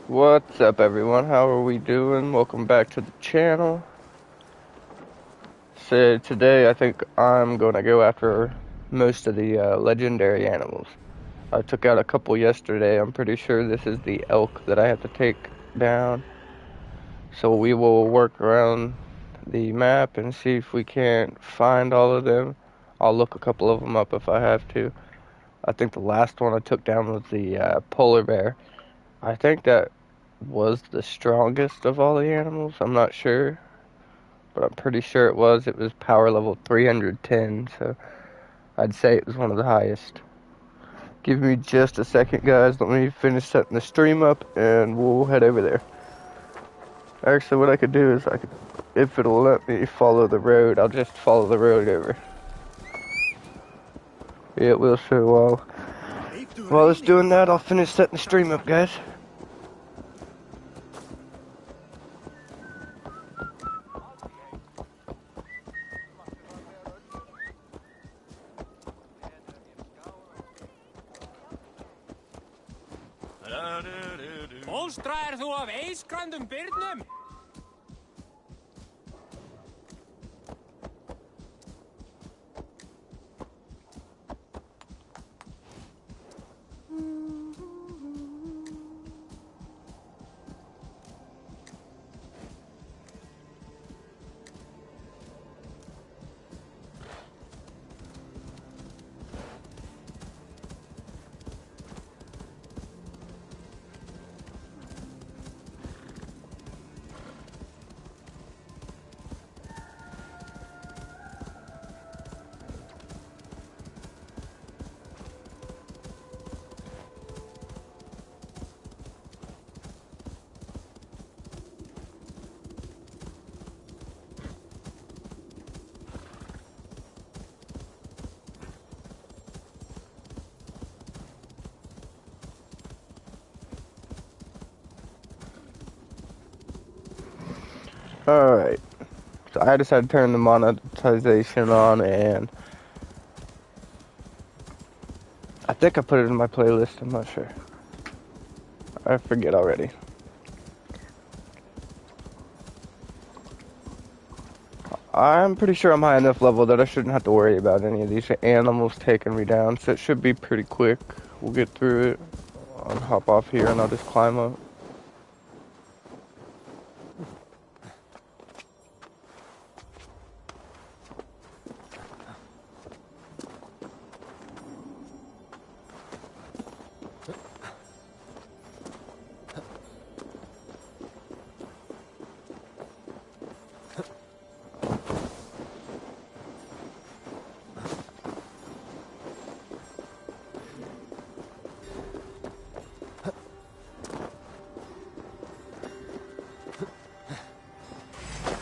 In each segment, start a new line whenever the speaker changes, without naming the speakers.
What's up, everyone? How are we doing? Welcome back to the channel. So today I think I'm gonna go after most of the legendary animals. I took out a couple yesterday. I'm pretty sure this is the elk that I have to take down. So we will work around the map and see if we can't find all of them. I'll look a couple of them up if I have to. I think the last one I took down was the polar bear. I think that was the strongest of all the animals. I'm not sure, but I'm pretty sure it was. It was power level 310, so I'd say it was one of the highest. Give me just a second, guys. Let me finish setting the stream up, and we'll head over there. Actually, what I could do is if it'll let me follow the road, I'll just follow the road over. Yeah, it will. So while it's doing that, I'll finish setting the stream up, guys.
Bólstraðir þú af eiskrandum byrnum?
Alright, so I decided to turn the monetization on, and I think I put it in my playlist. I'm not sure. I forget already. I'm pretty sure I'm high enough level that I shouldn't have to worry about any of these animals taking me down, so it should be pretty quick. We'll get through it. I'll hop off here and I'll just climb up.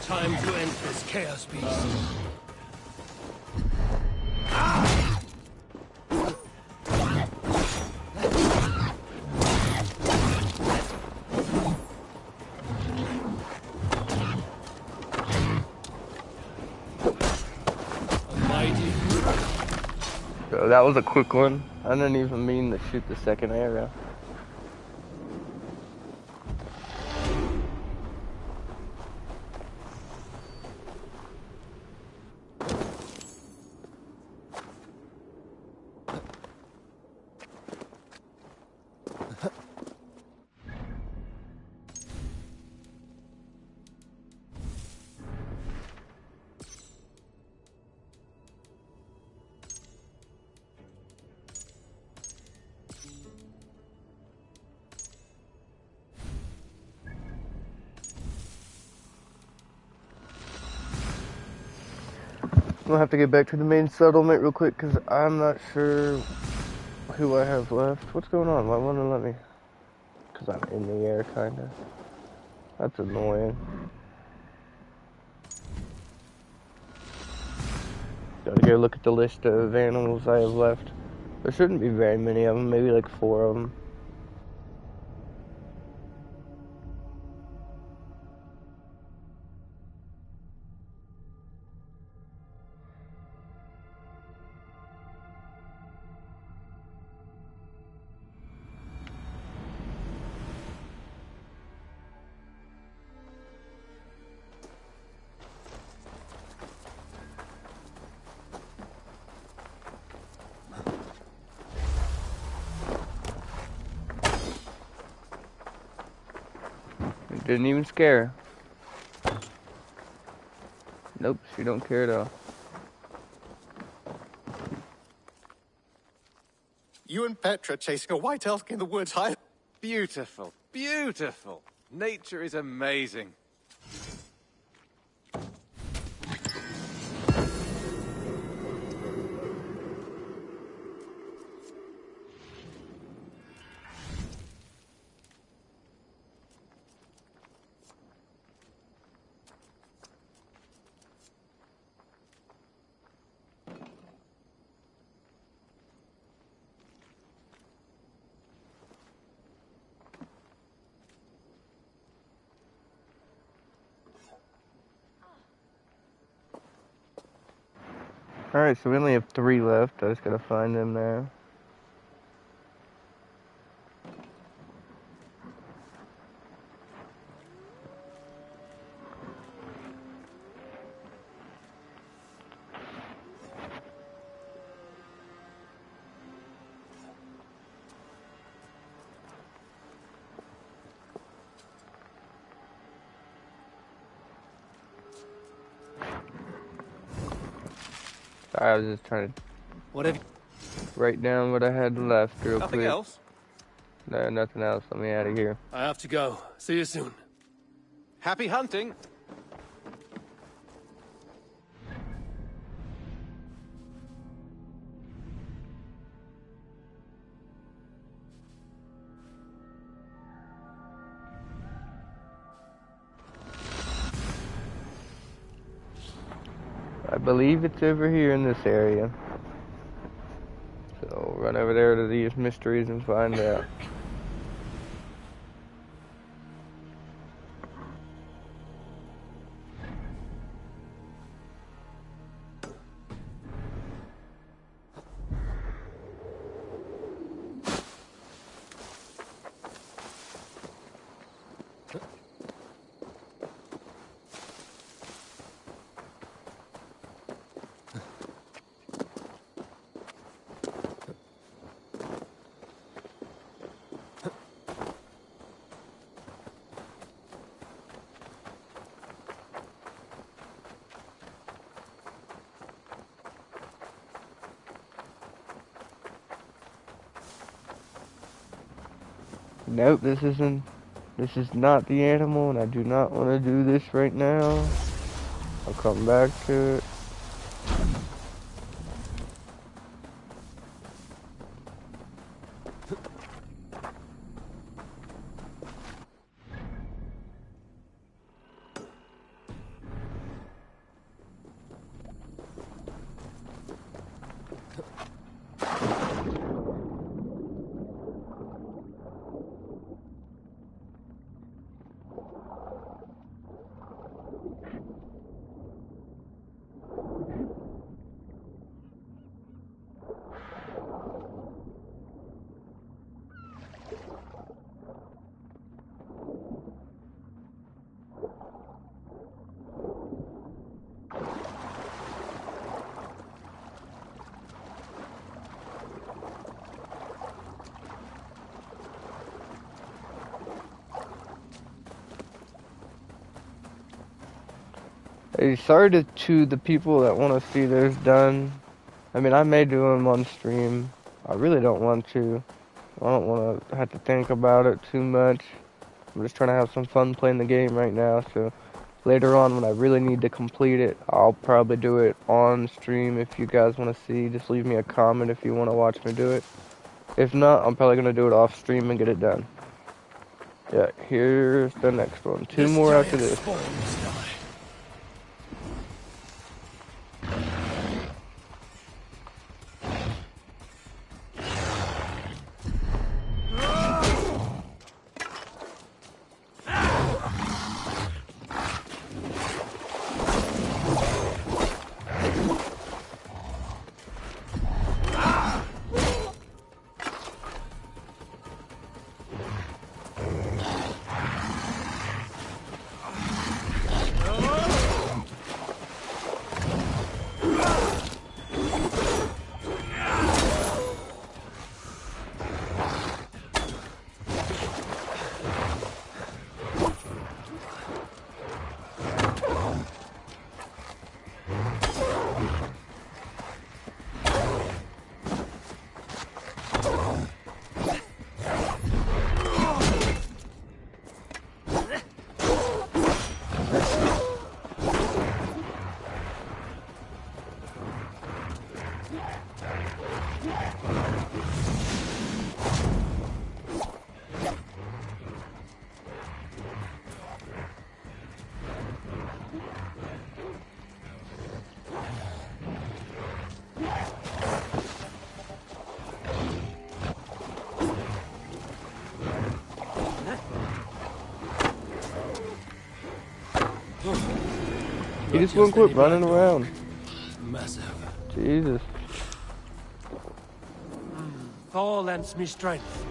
Time to end this chaos beast.
So that was a quick one. I didn't even mean to shoot the second arrow. I'm gonna have to get back to the main settlement real quick because I'm not sure who I have left. What's going on? Why won't it let me? Because I'm in the air, kinda. That's annoying. Gotta go look at the list of animals I have left. There shouldn't be very many of them, maybe like 4 of them. Didn't even scare. Nope, she don't care at all.
You and Petra chasing a white elk in the woods, hi?
Beautiful, beautiful. Nature is amazing.
Alright, so we only have 3 left. I just gotta find them now. Sorry, I was just trying to
What have you...
write down what I had left real
Nothing
quick.
else?
No, nothing else. Let me out of here.
I have to go. See you soon.
Happy hunting.
I believe it's over here in this area. So we'll run over there to these mysteries and find out. Nope, this is not the animal, and I do not want to do this right now. I'll come back to it. Hey, sorry to the people that want to see those done. I mean, I may do them on stream. I really don't want to. I don't want to have to think about it too much. I'm just trying to have some fun playing the game right now, so later on when I really need to complete it, I'll probably do it on stream if you guys want to see. Just leave me a comment if you want to watch me do it. If not, I'm probably going to do it off stream and get it done. Yeah, here's the next one. 2 more after this. He
got
just won't
just
quit
any
running
black dog.
around.
Massive.
Jesus.
Thor lends me strength.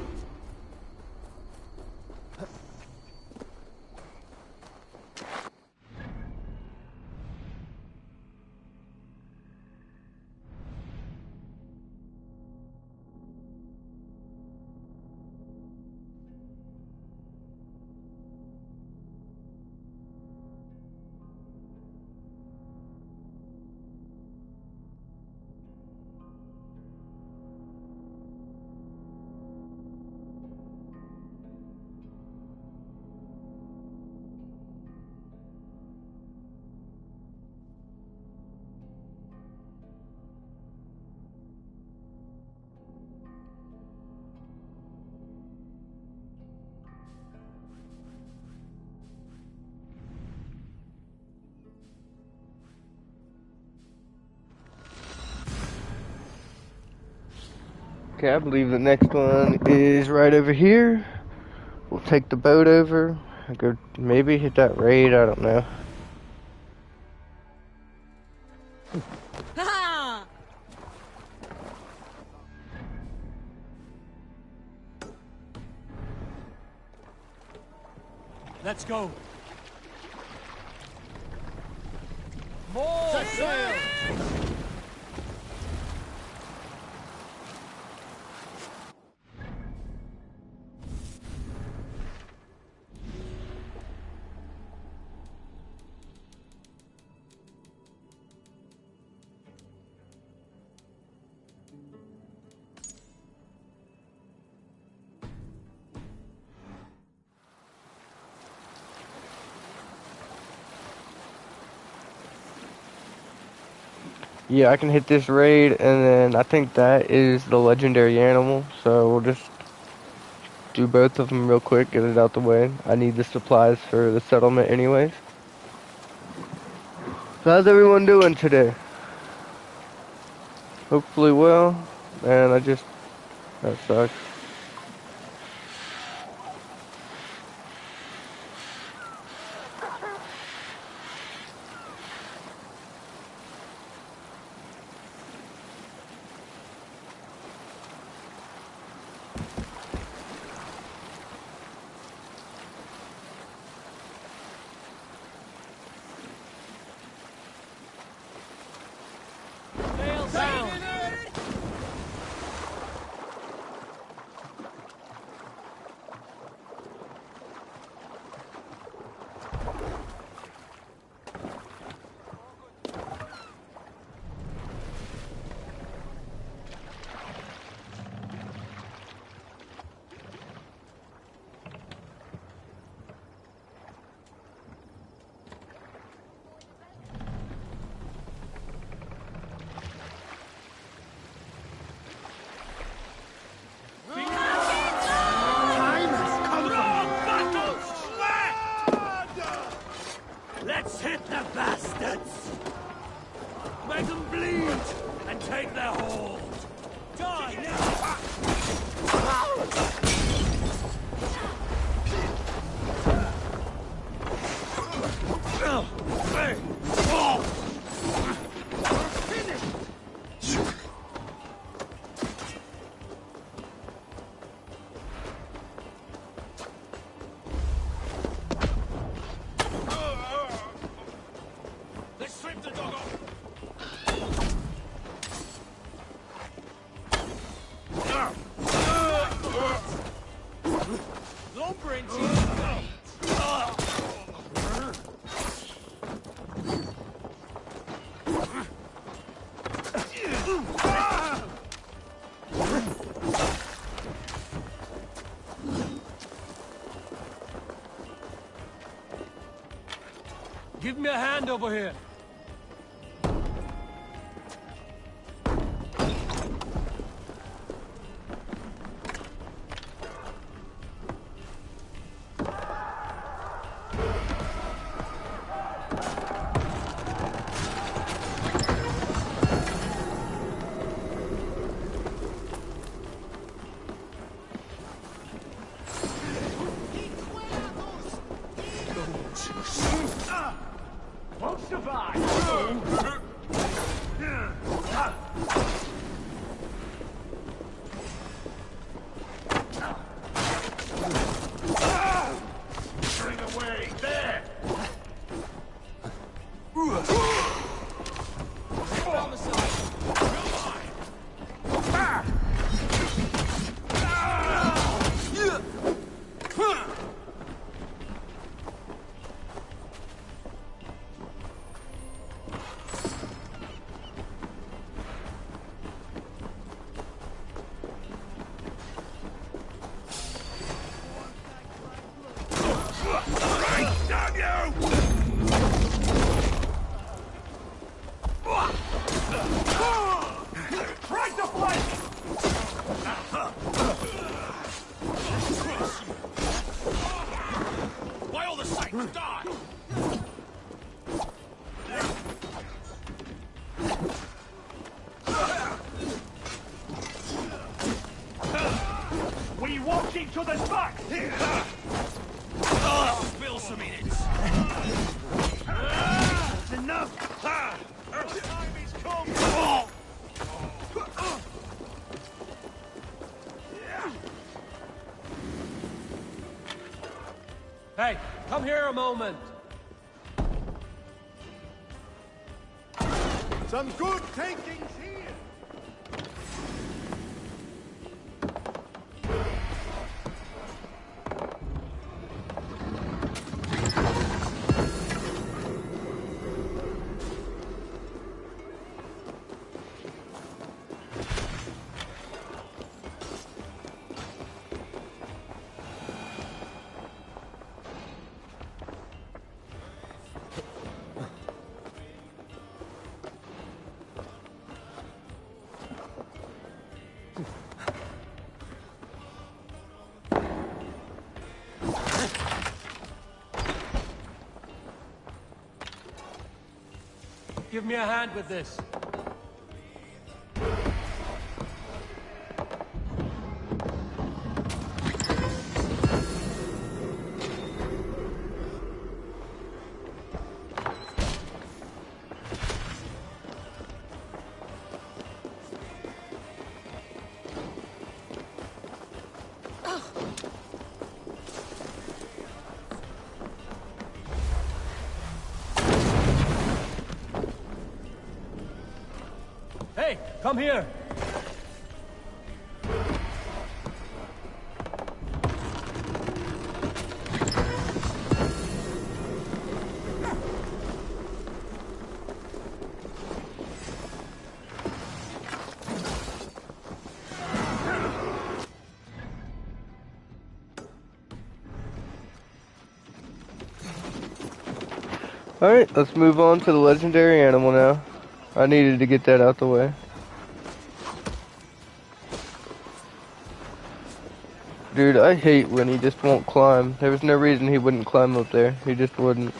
Okay, I believe the next one is right over here. We'll take the boat over. I go maybe hit that raid, I don't know.
Let's go. More! Set sail!
Yeah, I can hit this raid, and then I think that is the legendary animal, so we'll just do both of them real quick, get it out the way. I need the supplies for the settlement anyways. So how's everyone doing today? Hopefully well, and that sucks.
Sail down! Let's hit the bastards! Make them bleed and take their hold! Die now! Let's strip the dog off! Lumbering to your feet! Give me a hand over here. Won't survive. insects die! We walk each other's back! Spill some in it! That's enough! Our time is come!
Hey, come here a moment.
Some good takings here!
Give me a hand with this. Hey, come here!
Alright, let's move on to the legendary animal now. I needed to get that out the way. Dude, I hate when he just won't climb. There was no reason he wouldn't climb up there. He just wouldn't.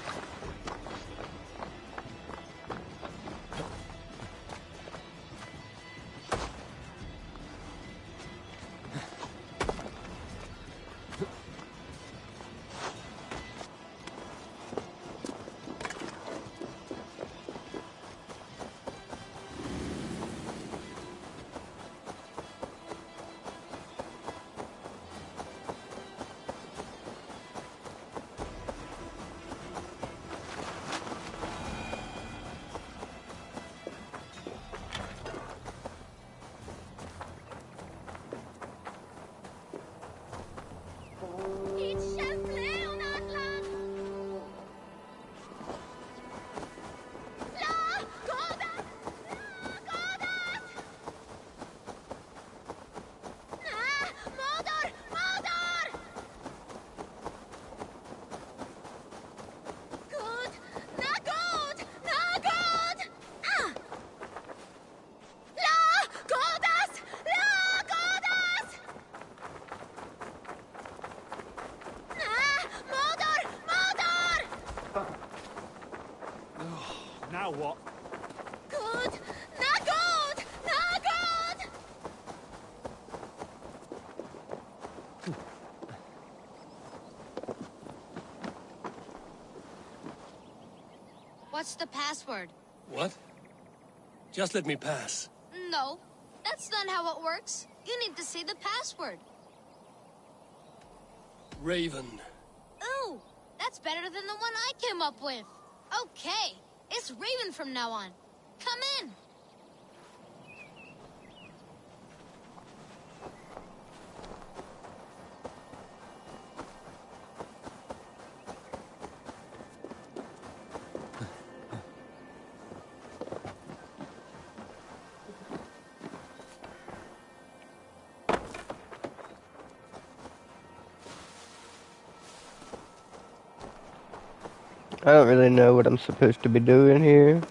Now what?
Good! Not good! Not good! What's the password?
What? Just let me pass.
No, that's not how it works. You need to say the password.
Raven.
Ooh, that's better than the one I came up with. Okay, it's Raven from now on. Come in.
I don't really know what I'm supposed to be doing here.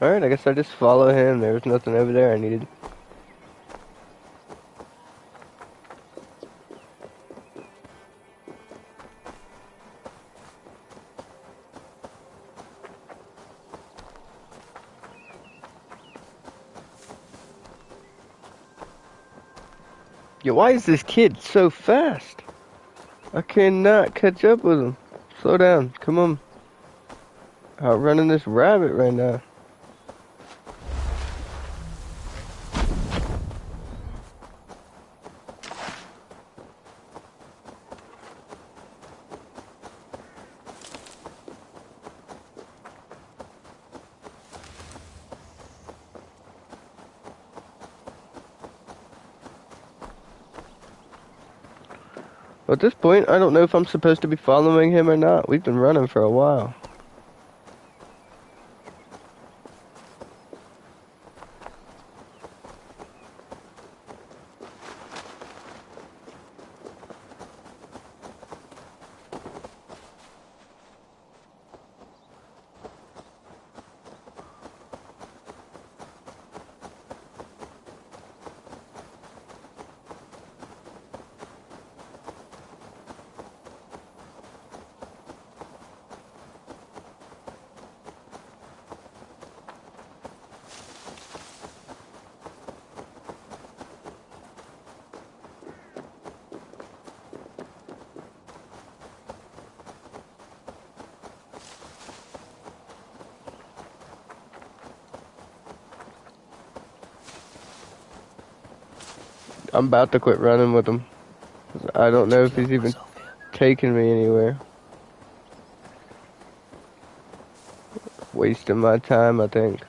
Alright, I guess I just follow him. There was nothing over there I needed. Yo, why is this kid so fast? I cannot catch up with him. Slow down. Come on. Outrunning this rabbit right now. At this point, I don't know if I'm supposed to be following him or not. We've been running for a while. I'm about to quit running with him. I don't know if he's even taking me anywhere. Wasting my time, I think.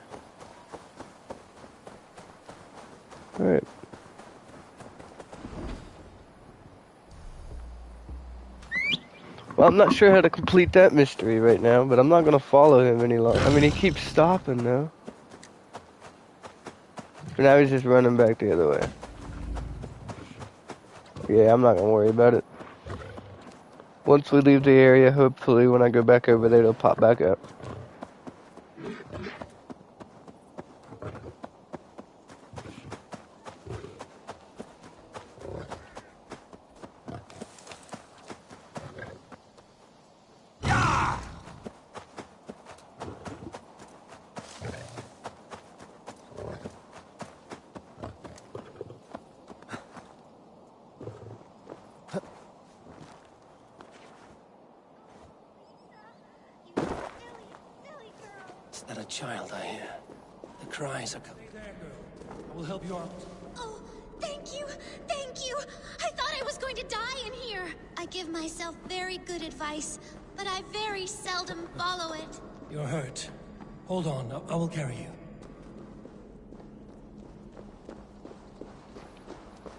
Alright. Well, I'm not sure how to complete that mystery right now, but I'm not gonna follow him any longer. I mean, he keeps stopping though. For now, he's just running back the other way. Yeah, I'm not gonna worry about it. Once we leave the area, hopefully when I go back over there, it'll pop back up.
Is that a child I hear? The cries are coming. Stay there, girl. I will help you out.
Oh, thank you! Thank you! I thought I was going to die in here! I give myself very good advice, but I very seldom follow it.
You're hurt. Hold on, I will carry you.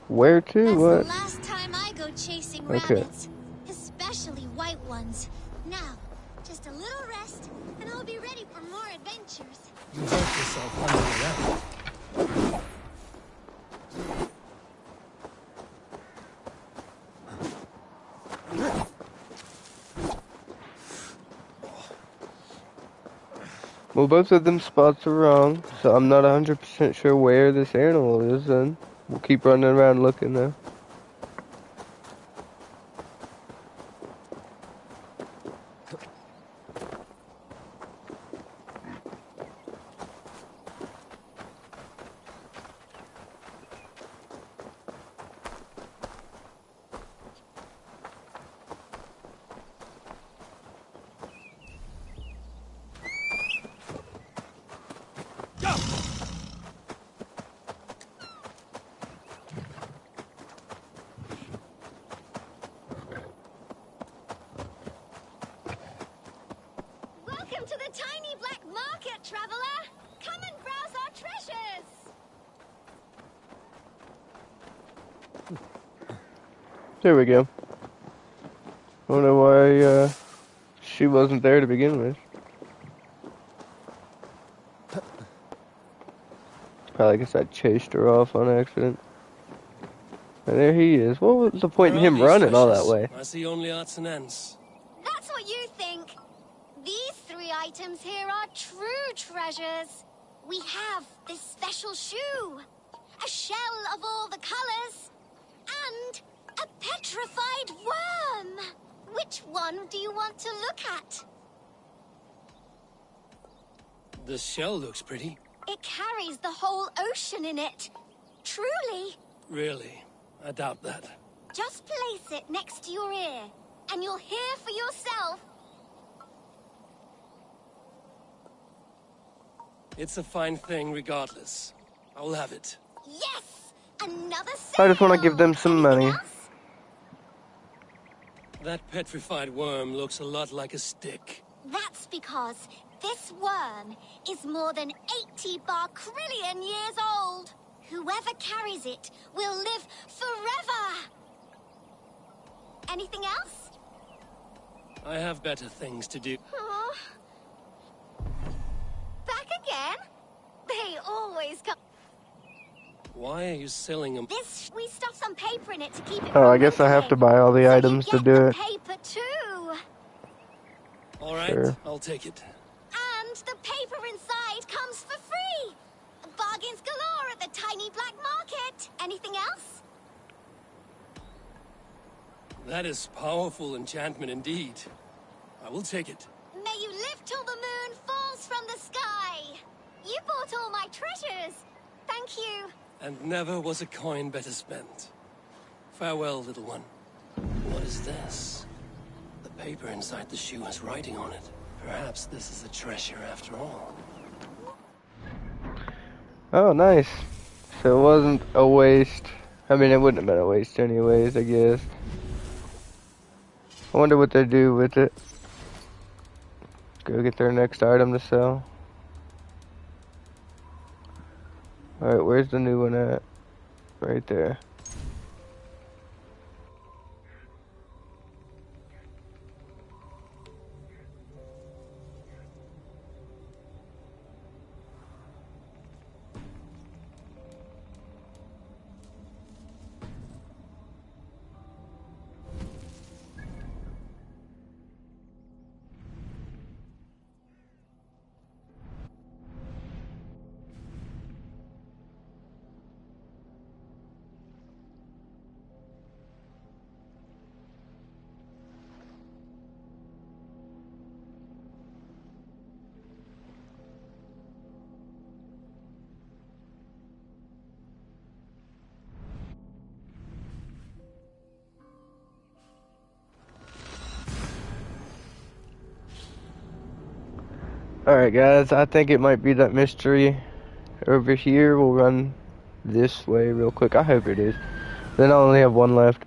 Where to?
That's
What?
the last time I go chasing
Okay.
rabbits. Especially white ones. Now, just a little rest, and I'll be ready for more adventures.
You hurt yourself hunting a rabbit.
Well, both of them spots are wrong, so I'm not 100% sure where this animal is, and we'll keep running around looking though.
Welcome to the tiny black market, traveler! Come and browse our treasures!
There we go. I don't know why she wasn't there to begin with. Probably guess I chased her off on accident. And there he is. What was the point in
Where are
him
these
running all that
treasures?
way?
I see only odds and ends.
That's what you think. These 3 items here are true treasures. We have this special shoe, a shell of all the colors, and a petrified worm. Which one do you want to look at?
The shell looks pretty.
It carries the whole ocean in it. Truly.
Really? I doubt that.
Just place it next to your ear, and you'll hear for yourself.
It's a fine thing regardless. I will have it.
Yes! Another
I just want to
sale!
give them some
Anything
money.
else?
That petrified worm looks a lot like a stick.
That's because this worm is more than 80 barcrillion years old. Whoever carries it will live forever. Anything else?
I have better things to do.
Aw. Back again? They always come.
Why are you selling them?
We stuffed some paper in it to keep it
Oh,
from
I guess I have to
melting.
buy all the
So
items
you
to
get
do
the
it.
paper too.
All right,
Sure.
I'll take it.
And the paper inside comes for free. Bargains galore at the tiny black market. Anything else?
That is powerful enchantment indeed. I will take it.
May you live till the moon falls from the sky. You bought all my treasures. Thank you.
And never was a coin better spent. Farewell, little one. What is this? The paper inside the shoe has writing on it. Perhaps this is a treasure after all.
Oh, nice. So it wasn't a waste. I mean, it wouldn't have been a waste anyways, I guess. I wonder what they do with it. Go get their next item to sell. Alright, where's the new one at? Right there. Alright guys, I think it might be that mystery over here. We'll run this way real quick. I hope it is. Then I only have one left.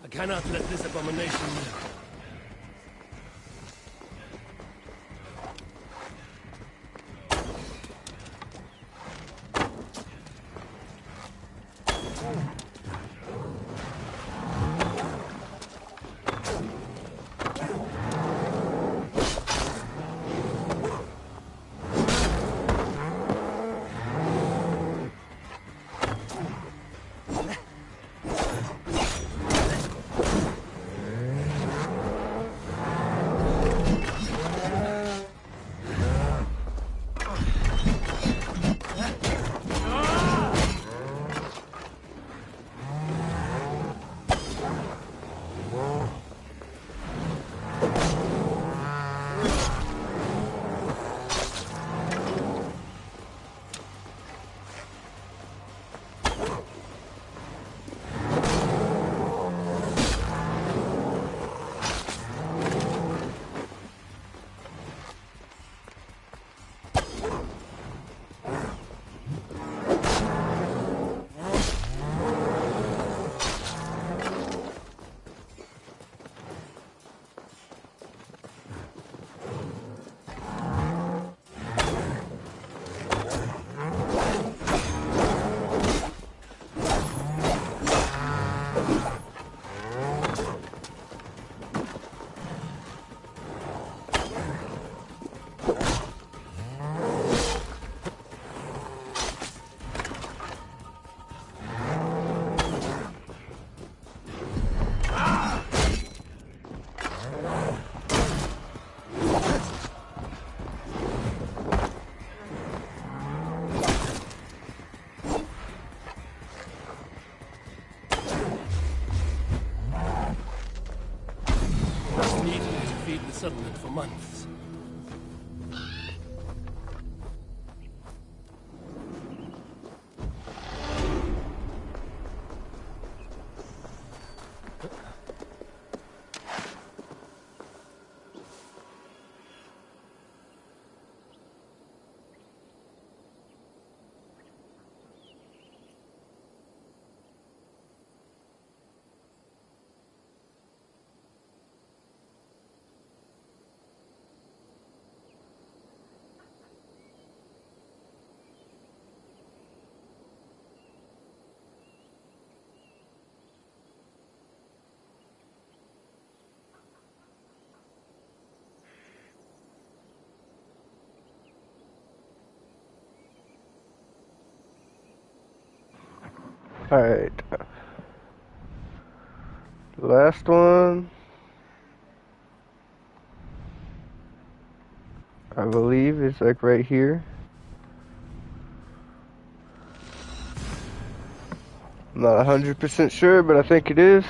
I cannot let this abomination live. months.
Alright. Last one. I believe is like right here. I'm not 100% sure, but I think it is.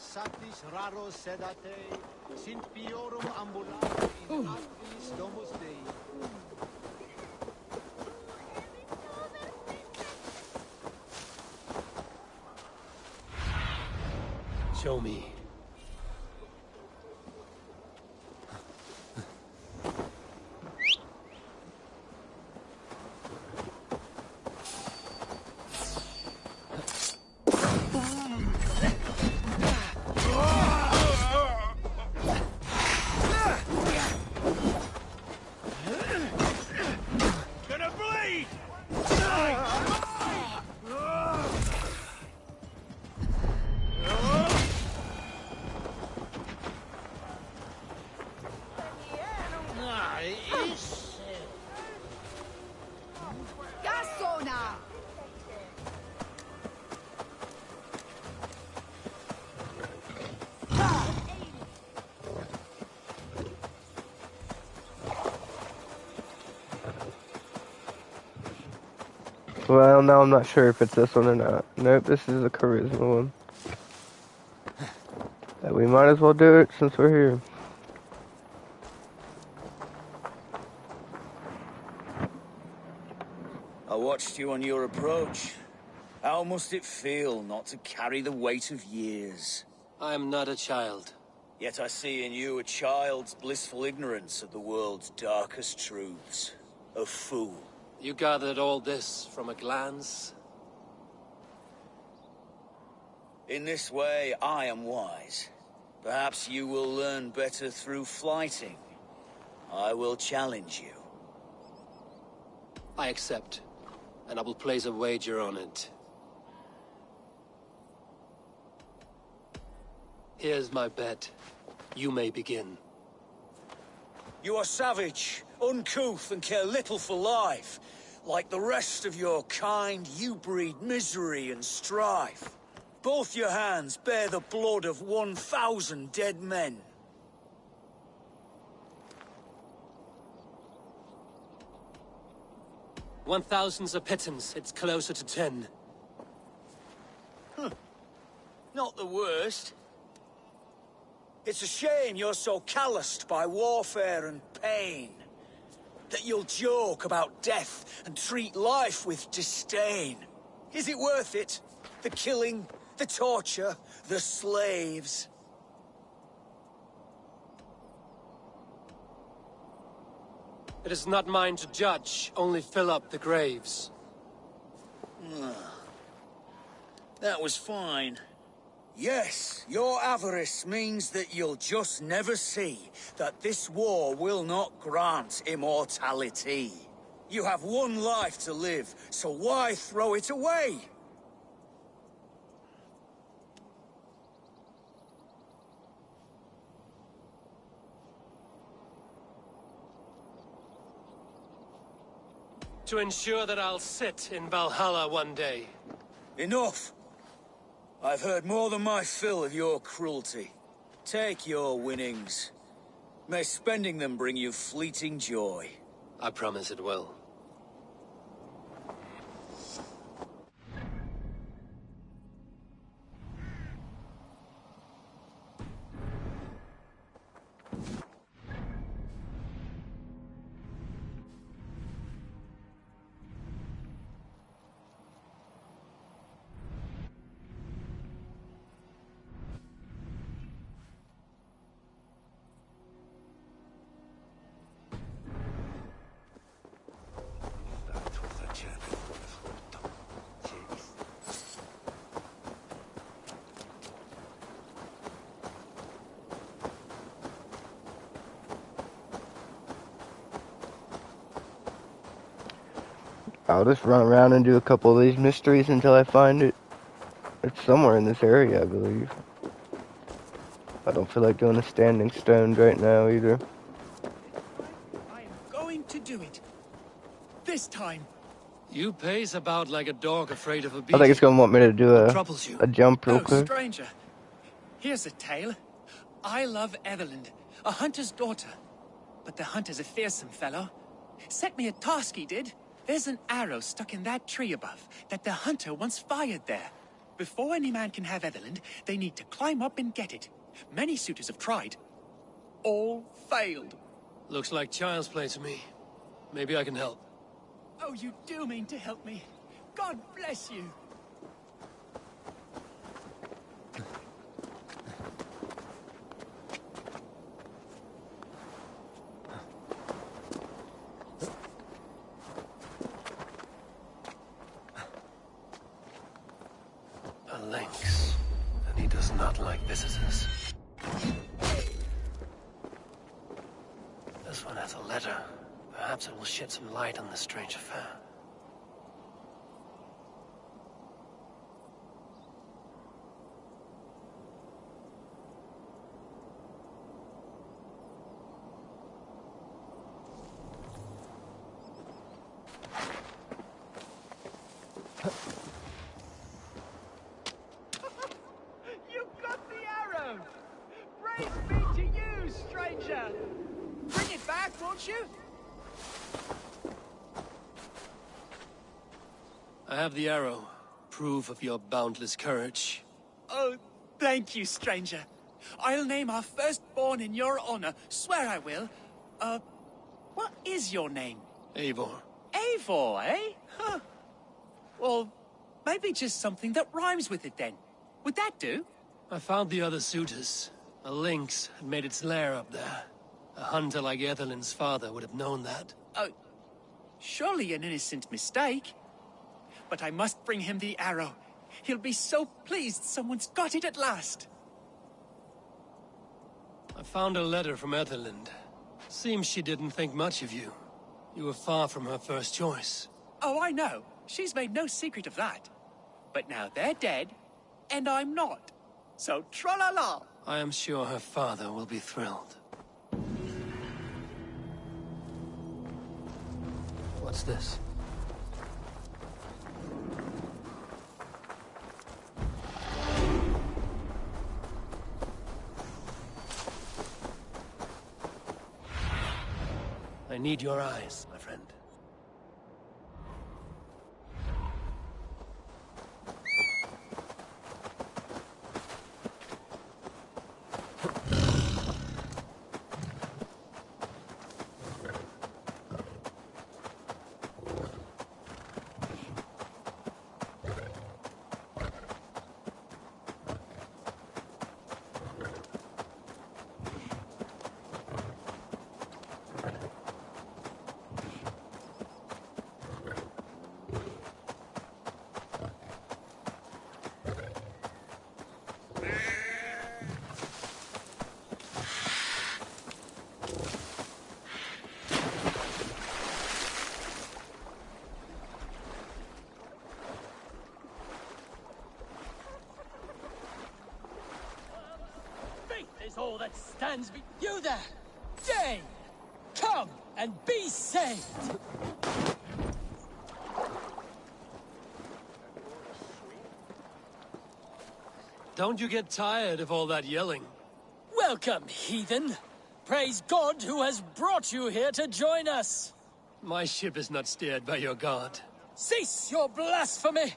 Satis raro sedate, sint piorum ambulare in actis domus Dei.
Show me.
Gonna bleed!
Gassona!
Well, now I'm not sure if it's this one or not. Nope, this is a charisma one. We might as well do it since we're here.
I watched you on your approach. How must it feel not to carry the weight of years?
I am not a child.
Yet I see in you a child's blissful ignorance of the world's darkest truths. A fool.
You gathered all this from a glance?
In this way, I am wise. Perhaps you will learn better through flighting. I will challenge you.
I accept, and I will place a wager on it. Here's my bet. You may begin.
You are savage, uncouth, and care little for life. Like the rest of your kind, you breed misery and strife. Both your hands bear the blood of 1,000 dead men.
$1,000's a pittance. It's closer to 10.
Not the worst. It's a shame you're so calloused by warfare and pain. That you'll joke about death and treat life with disdain. Is it worth it? The killing, the torture, the slaves.
It is not mine to judge, only fill up the graves.
That was fine. Yes, your avarice means that you'll just never see that this war will not grant immortality. You have one life to live, so why throw it away?
To ensure that I'll sit in Valhalla one day.
Enough! I've heard more than my fill of your cruelty. Take your winnings. May spending them bring you fleeting joy.
I promise it will.
I'll just run around and do a couple of these mysteries until I find it. It's somewhere in this area, I believe. I don't feel like doing the standing stones right now either.
I am going to do it. This time.
You pace about like a dog afraid of a
I think it's
beating.
gonna want me to do
What troubles you?
a jump real
Oh,
quick.
stranger. Here's a tale. I love Evelyn, a hunter's daughter. But the hunter's a fearsome fellow. Set me a task, he did. There's an arrow stuck in that tree above that the hunter once fired there. Before any man can have Evelyn, they need to climb up and get it. Many suitors have tried. All failed.
Looks like child's play to me. Maybe I can help.
Oh, you do mean to help me. God bless you.
A lynx. And he does not like visitors. This one has a letter. Perhaps it will shed some light on this strange affair.
You got the arrow! Praise be to you, stranger! Bring it back, won't you?
I have the arrow. Proof of your boundless courage.
Oh, thank you, stranger. I'll name our firstborn in your honor. Swear I will. What is your name?
Eivor.
Eivor, eh? Huh. Well, maybe just something that rhymes with it then. Would that do?
I found the other suitors. A lynx had made its lair up there. A hunter like Ethelyn's father would have known that.
Oh, surely an innocent mistake. But I must bring him the arrow. He'll be so pleased someone's got it at last.
I found a letter from Ethelyn. Seems she didn't think much of you. You were far from her first choice.
Oh, I know. She's made no secret of that. But now they're dead, and I'm not. So tra-la-la.
I am sure her father will be thrilled. What's this? I need your eyes, my friend. that stands be— You there! Dane! Come and be saved! Don't you get tired of all that yelling? Welcome, heathen! Praise God who has brought you here to join us! My ship is not steered by your god. Cease your blasphemy!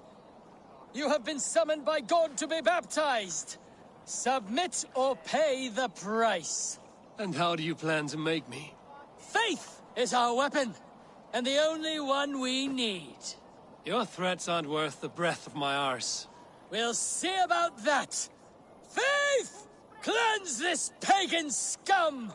You have been summoned by God to be baptized! Submit or pay the price! And how do you plan to make me? Faith is our weapon, and the only one we need. Your threats aren't worth the breath of my arse. We'll see about that! Faith! Cleanse this pagan scum!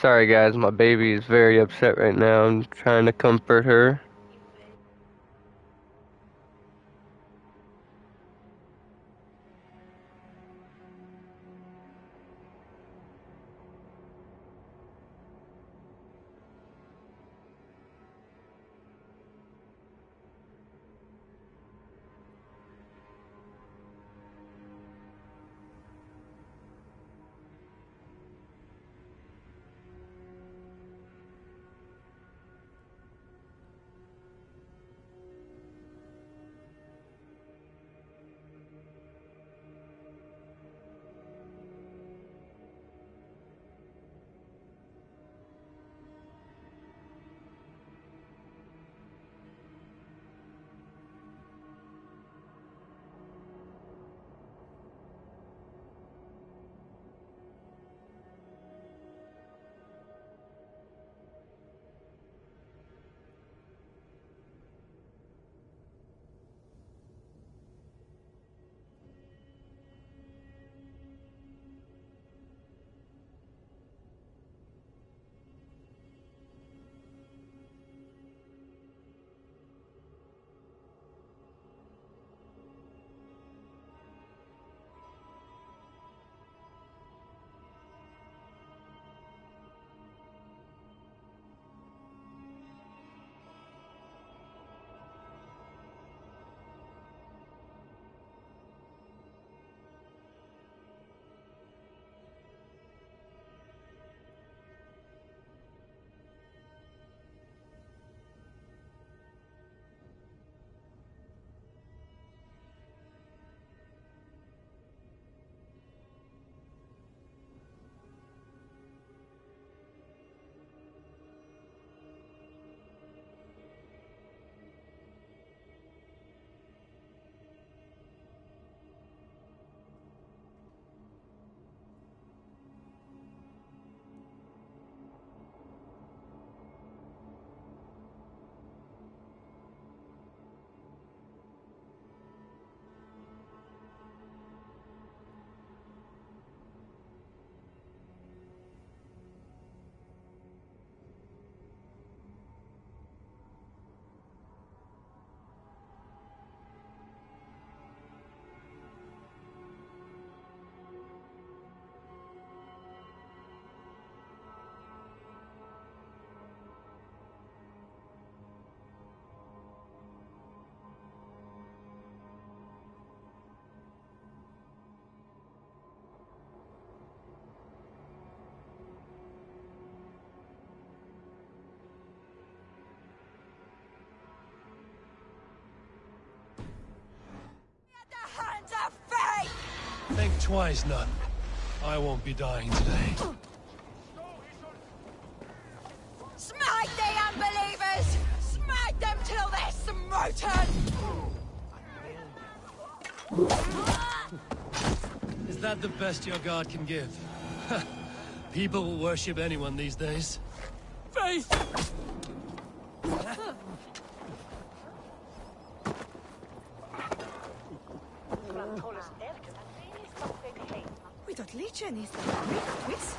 Sorry guys, my baby is very upset right now. I'm trying to comfort her.
twice, none. I won't be dying today.
Smite the unbelievers! Smite them till they're smoten!
Is that the best your god can give? People will worship anyone these days.
Faith!
We don't leech any twist.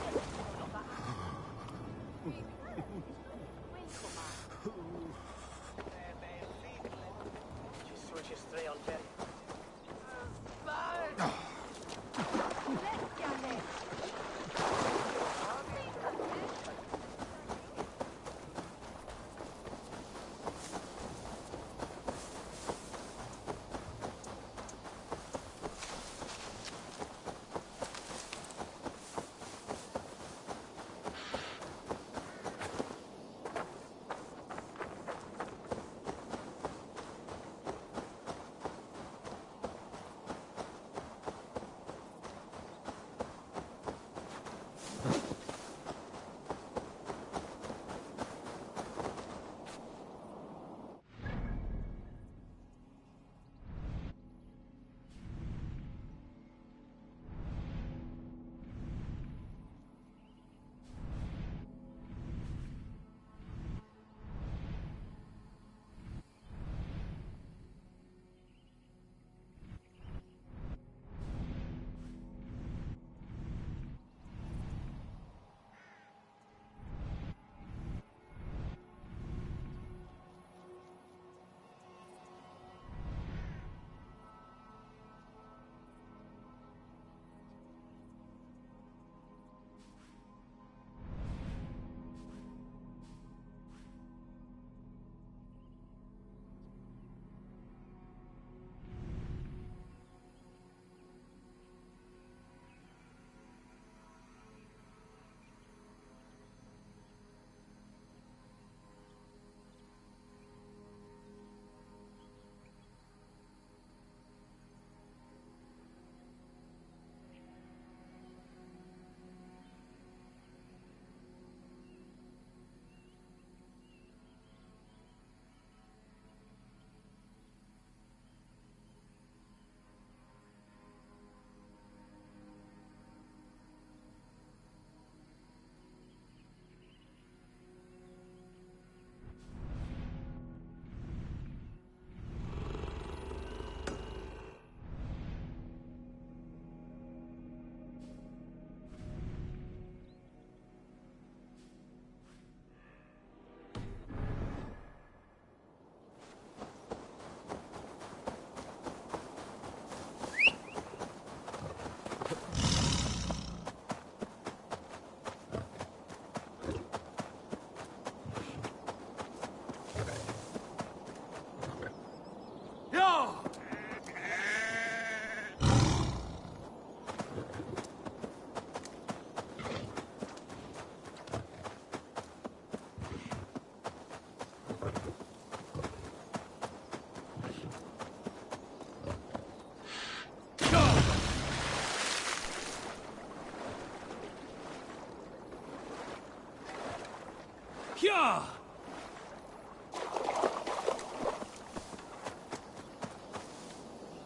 Hyah!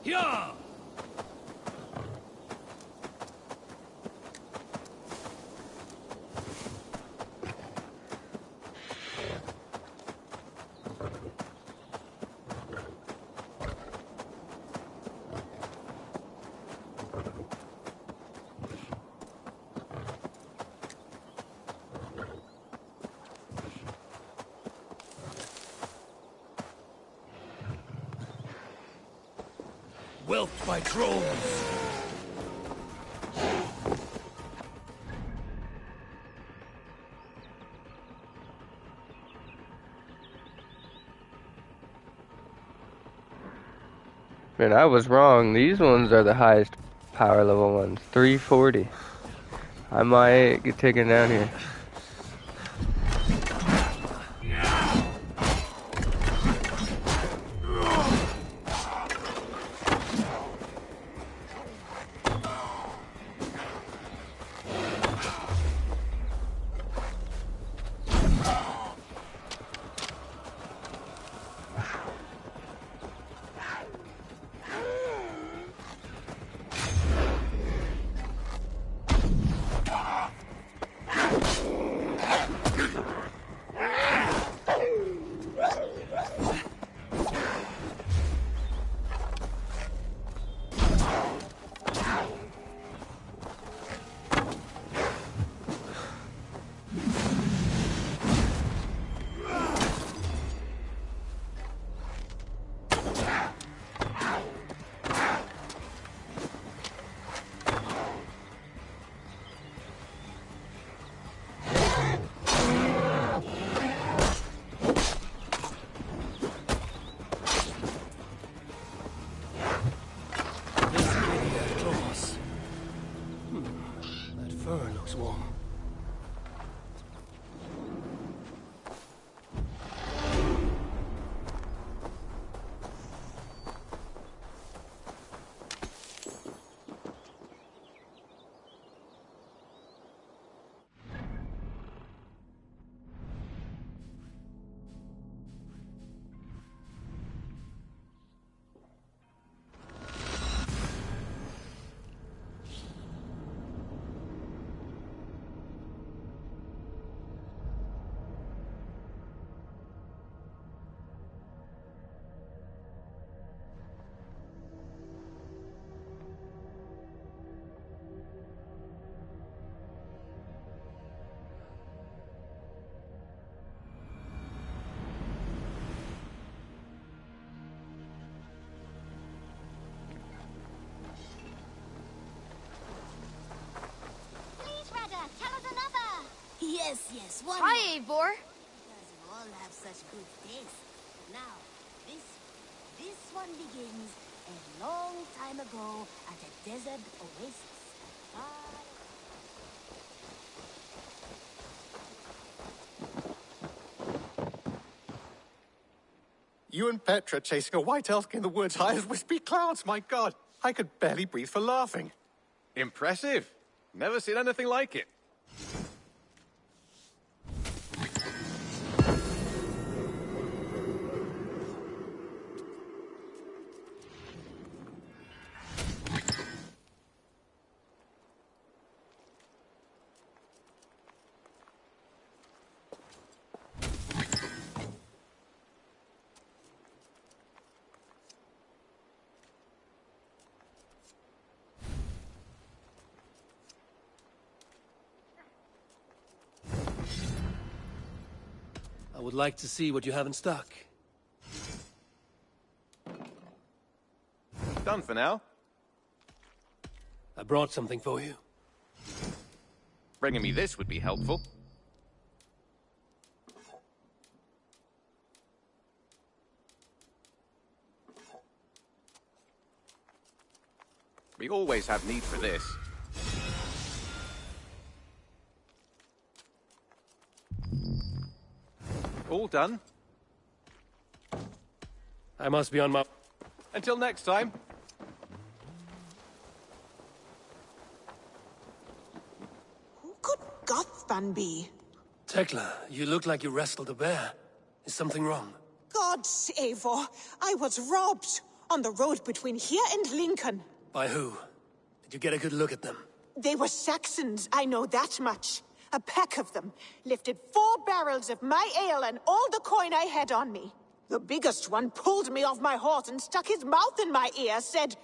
Hyah! Whelped by trolls!
Man, I was wrong. These ones are the highest power level ones. 340. I might get taken down here.
Yes, one
Hi,
more.
Eivor.
Because you all have such good taste. Now, this one begins a long time ago at a desert oasis. Bye.
You and Petra chasing a white elk in the woods high as wispy clouds, my god! I could barely breathe for laughing.
Impressive. Never seen anything like it.
I would like to see what you have in stock.
Done for now.
I brought something for you.
Bringing me this would be helpful. We always have need for this. All done.
I must be on my...
Until next time.
Who could Gothban be?
Tekla, you look like you wrestled a bear. Is something wrong?
Gods, Eivor, I was robbed on the road between here and Lincoln.
By who? Did you get a good look at them?
They were Saxons, I know that much. A pack of them lifted 4 barrels of my ale and all the coin I had on me. The biggest one pulled me off my horse and stuck his mouth in my ear, said,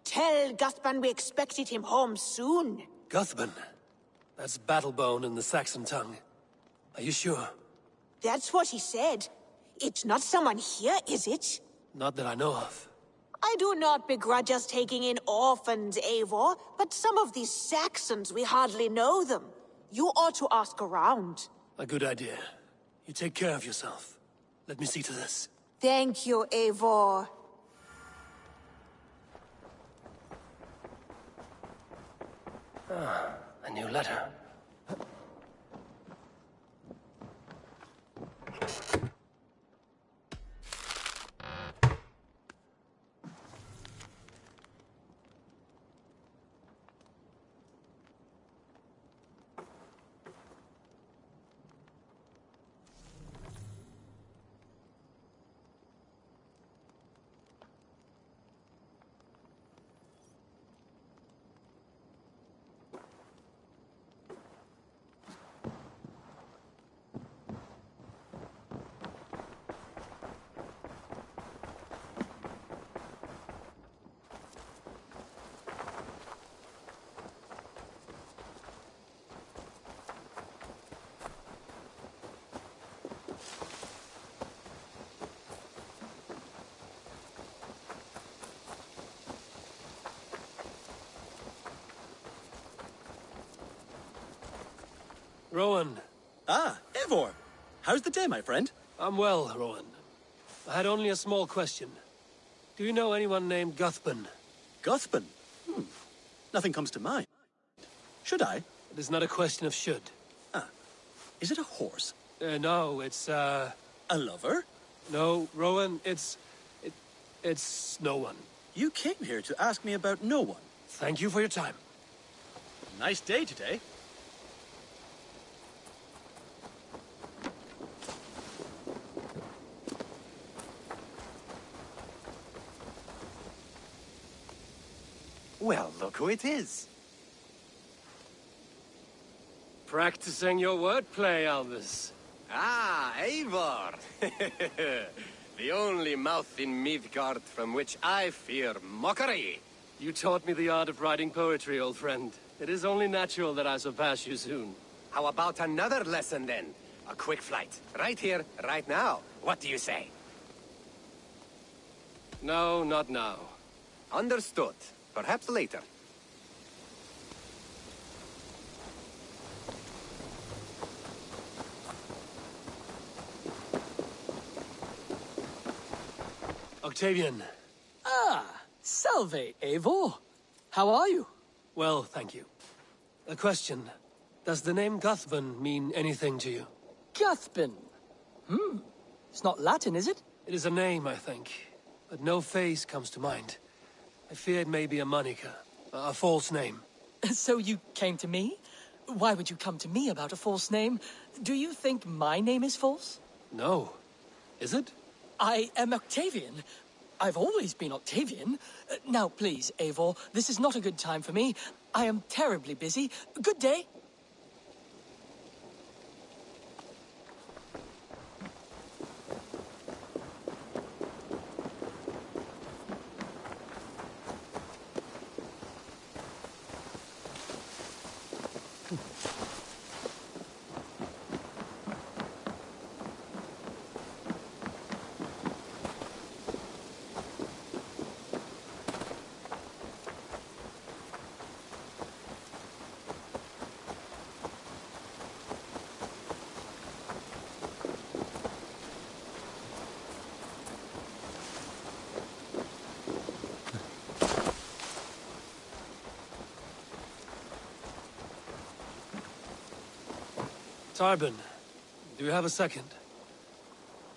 "Tell Guthban we expected him home soon."
Guthban? That's Battlebone in the Saxon tongue. Are you sure?
That's what he said. It's not someone here, is it?
Not that I know of.
I do not begrudge us taking in orphans, Eivor, but some of these Saxons, we hardly know them. You ought to ask around.
A good idea. You take care of yourself. Let me see to this.
Thank you, Eivor.
A new letter. Rowan.
Ah, Eivor. How's the day, my friend?
I'm well, Rowan. I had only a small question. Do you know anyone named Guthban?
Guthban? Nothing comes to mind. Should I?
It is not a question of should.
Ah. Is it a horse?
No, it's,
A lover?
No, Rowan, it's no one.
You came here to ask me about no one.
Thank you for your time.
Nice day today.
Well, look who it is.
Practicing your wordplay, Albus.
Ah, Eivor! The only mouth in Midgard from which I fear mockery.
You taught me the art of writing poetry, old friend. It is only natural that I surpass you soon.
How about another lesson, then? A quick flight. Right here, right now. What do you say?
No, not now.
Understood. Perhaps later.
Octavian.
Ah, salve, Eivor. How are you?
Well, thank you. A question. Does the name Guthban mean anything to you?
Guthban? It's not Latin, is it?
It is a name, I think. But no face comes to mind. I fear it may be a moniker. A false name.
So you came to me? Why would you come to me about a false name? Do you think my name is false?
No. Is it?
I am Octavian. I've always been Octavian. Now, please, Eivor, this is not a good time for me. I am terribly busy. Good day.
Tarbin, do you have a second?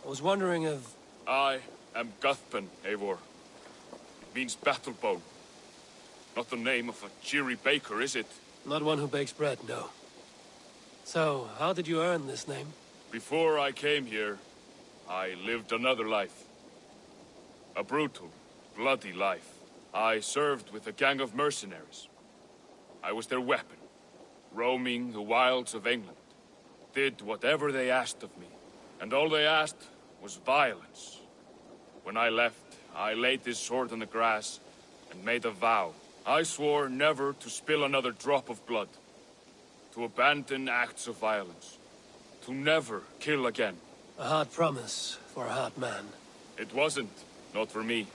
I was wondering if...
I am Guthban, Eivor. It means battle bow. Not the name of a cheery baker, is it?
Not one who bakes bread, no. So, how did you earn this name?
Before I came here, I lived another life. A brutal, bloody life. I served with a gang of mercenaries. I was their weapon, roaming the wilds of England. Did whatever they asked of me, and all they asked was violence. When I left, I laid this sword on the grass and made a vow. I swore never to spill another drop of blood, to abandon acts of violence, to never kill again.
A hard promise for a hard man.
It wasn't, not for me.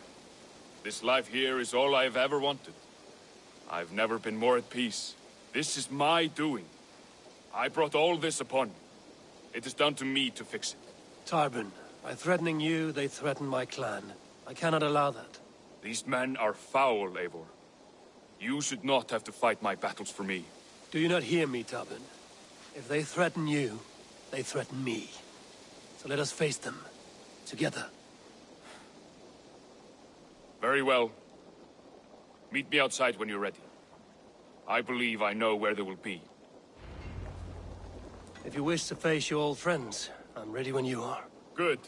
This life here is all I've ever wanted. I've never been more at peace. This is my doing. I brought all this upon me. It is down to me to fix it.
Tarbin, by threatening you, they threaten my clan. I cannot allow that.
These men are foul, Eivor. You should not have to fight my battles for me.
Do you not hear me, Tarbin? If they threaten you, they threaten me. So let us face them. Together.
Very well. Meet me outside when you're ready. I believe I know where they will be.
If you wish to face your old friends, I'm ready when you are.
Good.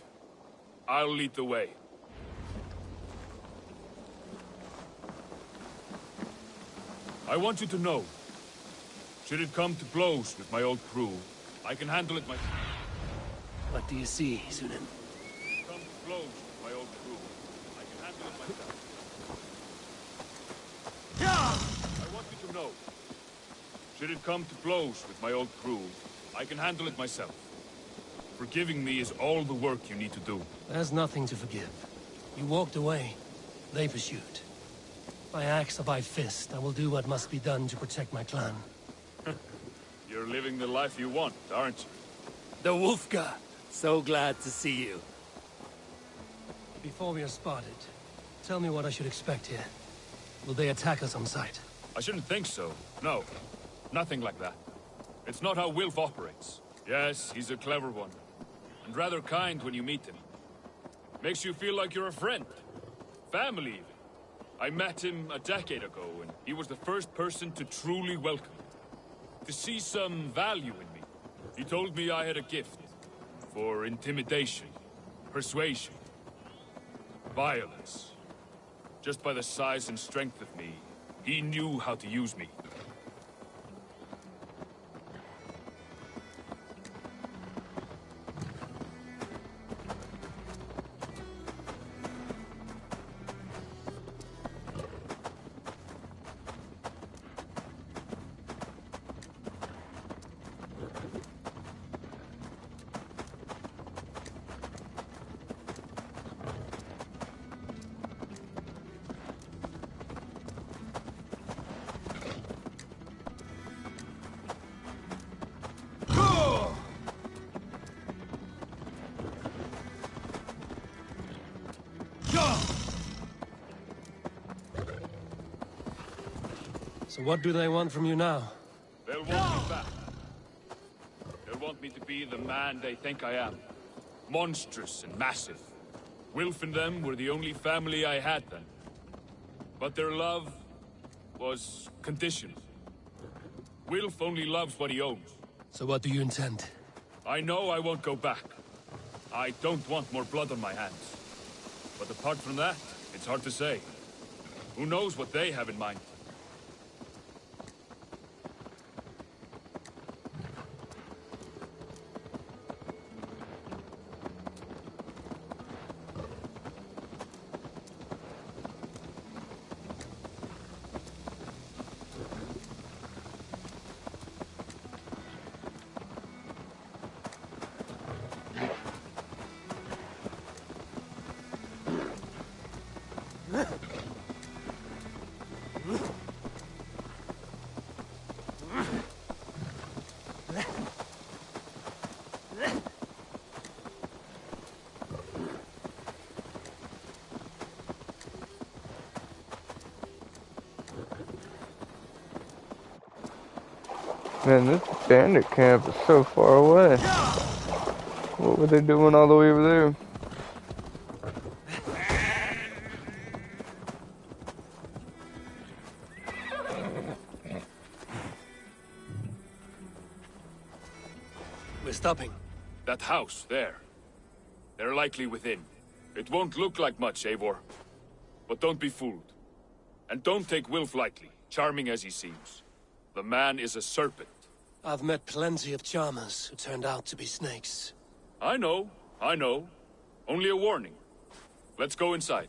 I'll lead the way. I want you to know, should it come to blows with my old crew, I can handle it myself.
What do you see, Sunan?
Come to blows with my old crew, I can handle it myself. I want you to know, should it come to blows with my old crew, I can handle it myself. Forgiving me is all the work you need to do.
There's nothing to forgive. You walked away. They pursued. By axe or by fist, I will do what must be done to protect my clan.
You're living the life you want, aren't you?
The Wolfgar! So glad to see you. Before we are spotted, tell me what I should expect here. Will they attack us on sight?
I shouldn't think so. No. Nothing like that. It's not how Wilf operates. Yes, he's a clever one. And rather kind when you meet him. Makes you feel like you're a friend. Family, even. I met him a decade ago, and he was the first person to truly welcome me. To see some value in me. He told me I had a gift. For intimidation. Persuasion. Violence. Just by the size and strength of me, he knew how to use me.
So what do they want from you now?
They'll want me back. They'll want me to be the man they think I am. Monstrous and massive. Wilf and them were the only family I had then. But their love was conditional. Wilf only loves what he owns.
So what do you intend?
I know I won't go back. I don't want more blood on my hands. But apart from that, it's hard to say. Who knows what they have in mind?
Man, this bandit camp is so far away. What were they doing all the way over there?
We're stopping.
That house, there. They're likely within. It won't look like much, Eivor. But don't be fooled. And don't take Wilf lightly, charming as he seems. The man is a serpent.
I've met plenty of charmers who turned out to be snakes.
I know. Only a warning. Let's go inside.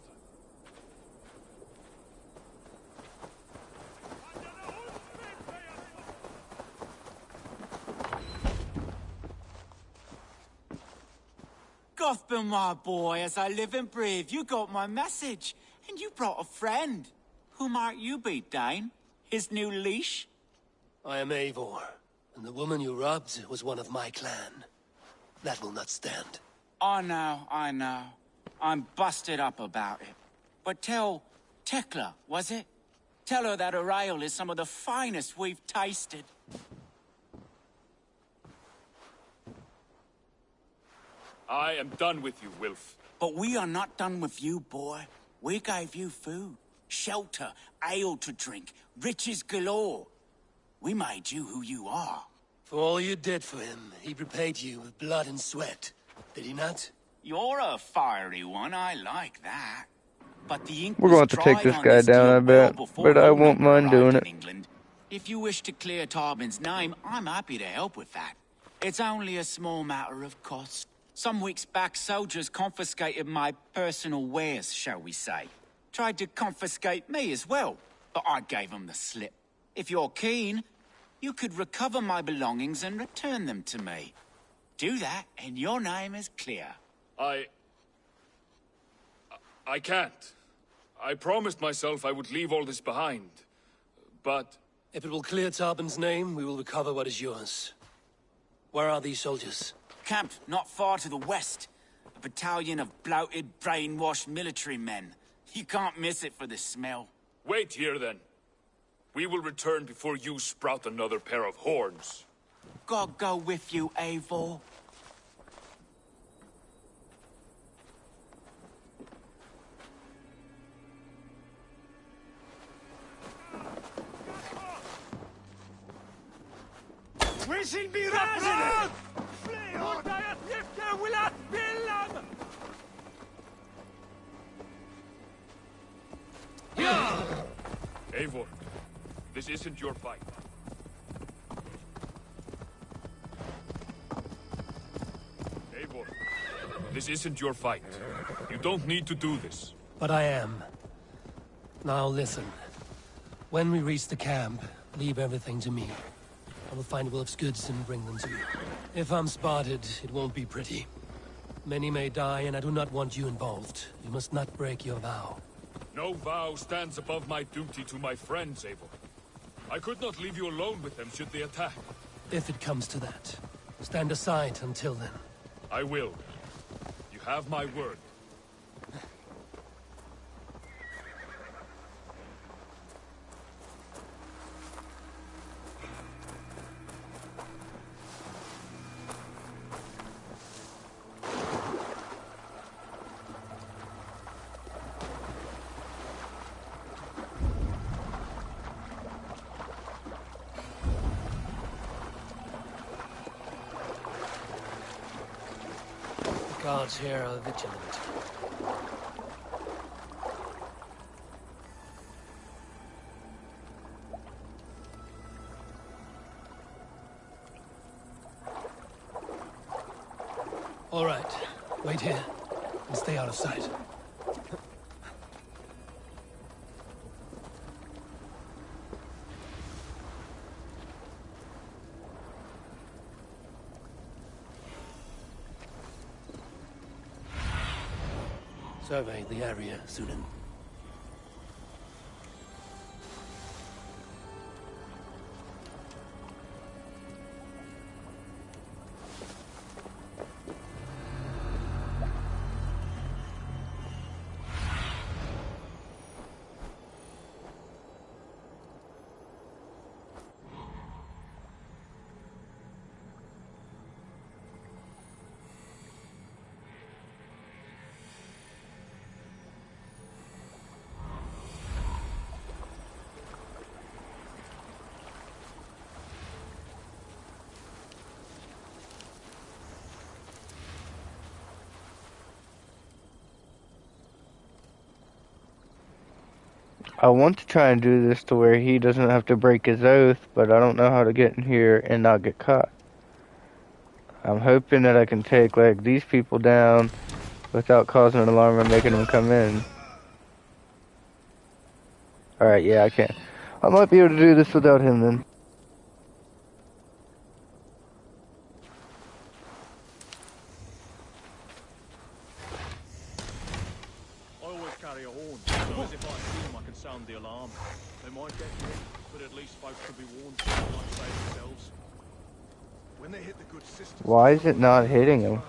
Gotham, my boy, as I live and breathe, you got my message. And you brought a friend. Who might you be, Dane? His new leash?
I am Eivor, and the woman you robbed was one of my clan. That will not stand.
I know. I'm busted up about it. But tell Tekla, was it? Tell her that her ale is some of the finest we've tasted.
I am done with you, Wilf.
But we are not done with you, boy. We gave you food, shelter, ale to drink, riches galore. We made you who you are.
For all you did for him, he repaid you with blood and sweat. Did he not?
You're a fiery one, I like that. But the ink
We're going
was
to have to take
dried
this
on
guy down, I
deal well
bet.
before
But I
your
won't
men
mind doing
arrived
it.
in England. If you wish to clear Tarbin's name, I'm happy to help with that. It's only a small matter of cost. Some weeks back, soldiers confiscated my personal wares, shall we say. Tried to confiscate me as well, but I gave them the slip. If you're keen, you could recover my belongings and return them to me. Do that, and your name is clear.
I can't. I promised myself I would leave all this behind. But...
If it will clear Tarbin's name, we will recover what is yours. Where are these soldiers?
Camped not far to the west. A battalion of bloated, brainwashed military men. You can't miss it for the smell.
Wait here, then. We will return before you sprout another pair of horns.
God go with you, Eivor.
We shall be represented!
Eivor, this isn't your fight. Eivor, this isn't your fight. You don't need to do this.
But I am. Now listen. When we reach the camp, leave everything to me. I will find Wilf's goods and bring them to you. If I'm spotted, it won't be pretty. Many may die, and I do not want you involved. You must not break your vow.
No vow stands above my duty to my friends, Eivor. I could not leave you alone with them should they attack.
If it comes to that, stand aside until then.
I will. You have my word.
guards here are vigilant. All right. Wait here and stay out of sight. Survey the area, Sunan.
I want to try and do this to where he doesn't have to break his oath, but I don't know how to get in here and not get caught. I'm hoping that I can take, like, these people down without causing an alarm and making them come in. Alright, yeah, I can. I might be able to do this without him then.
I always carry a horn, so as if I see them I can sound the alarm. They might get hit, but at least folks could be warned so they might save themselves. When they hit the good sisters,
Why is it not hitting him?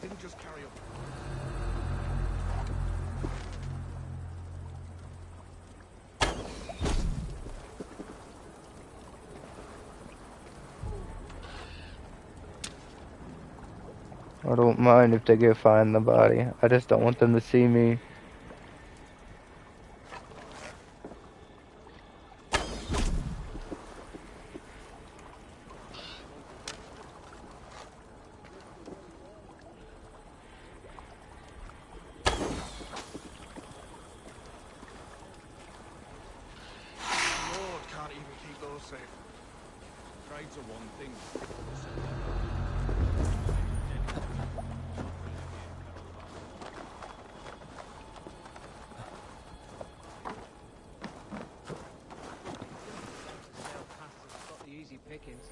they didn't just carry a
I don't mind if they go find the body. I just don't want them to see me.
Lord can't even keep those safe. Trades are one thing.
Got the easy pickings.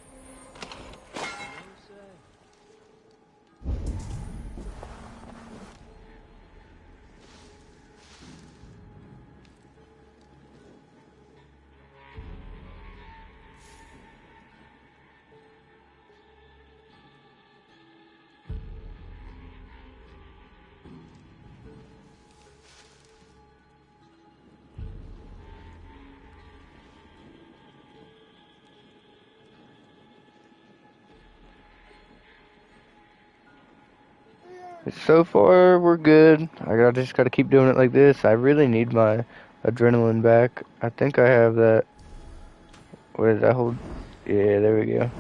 So far, we're good. Just gotta keep doing it like this. I really need my adrenaline back. I think I have that. What is that hold? Yeah, there we go.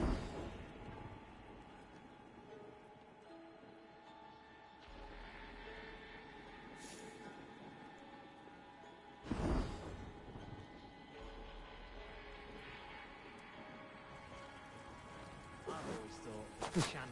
I've always thought chance.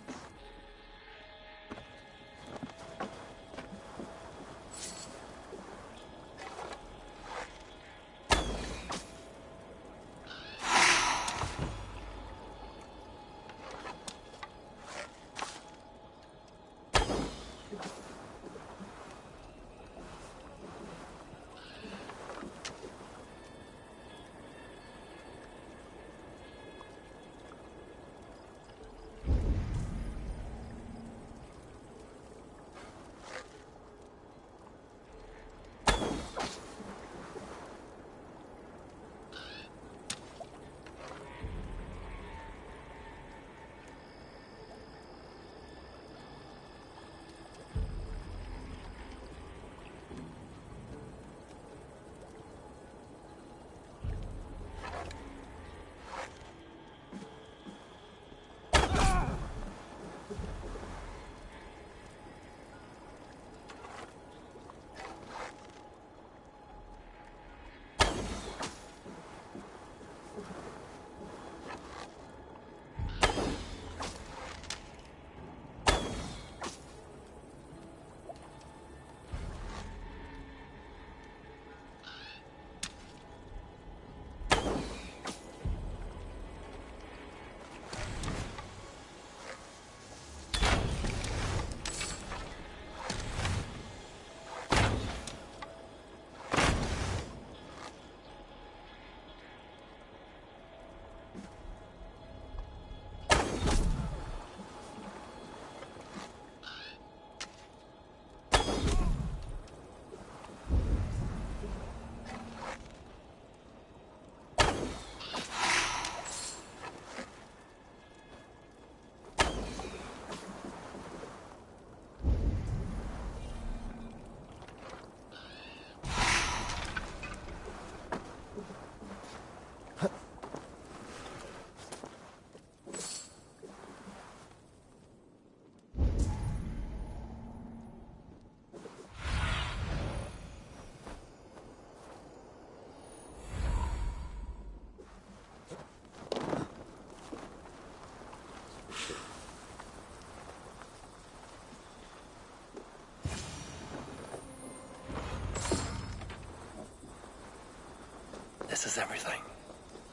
This is everything.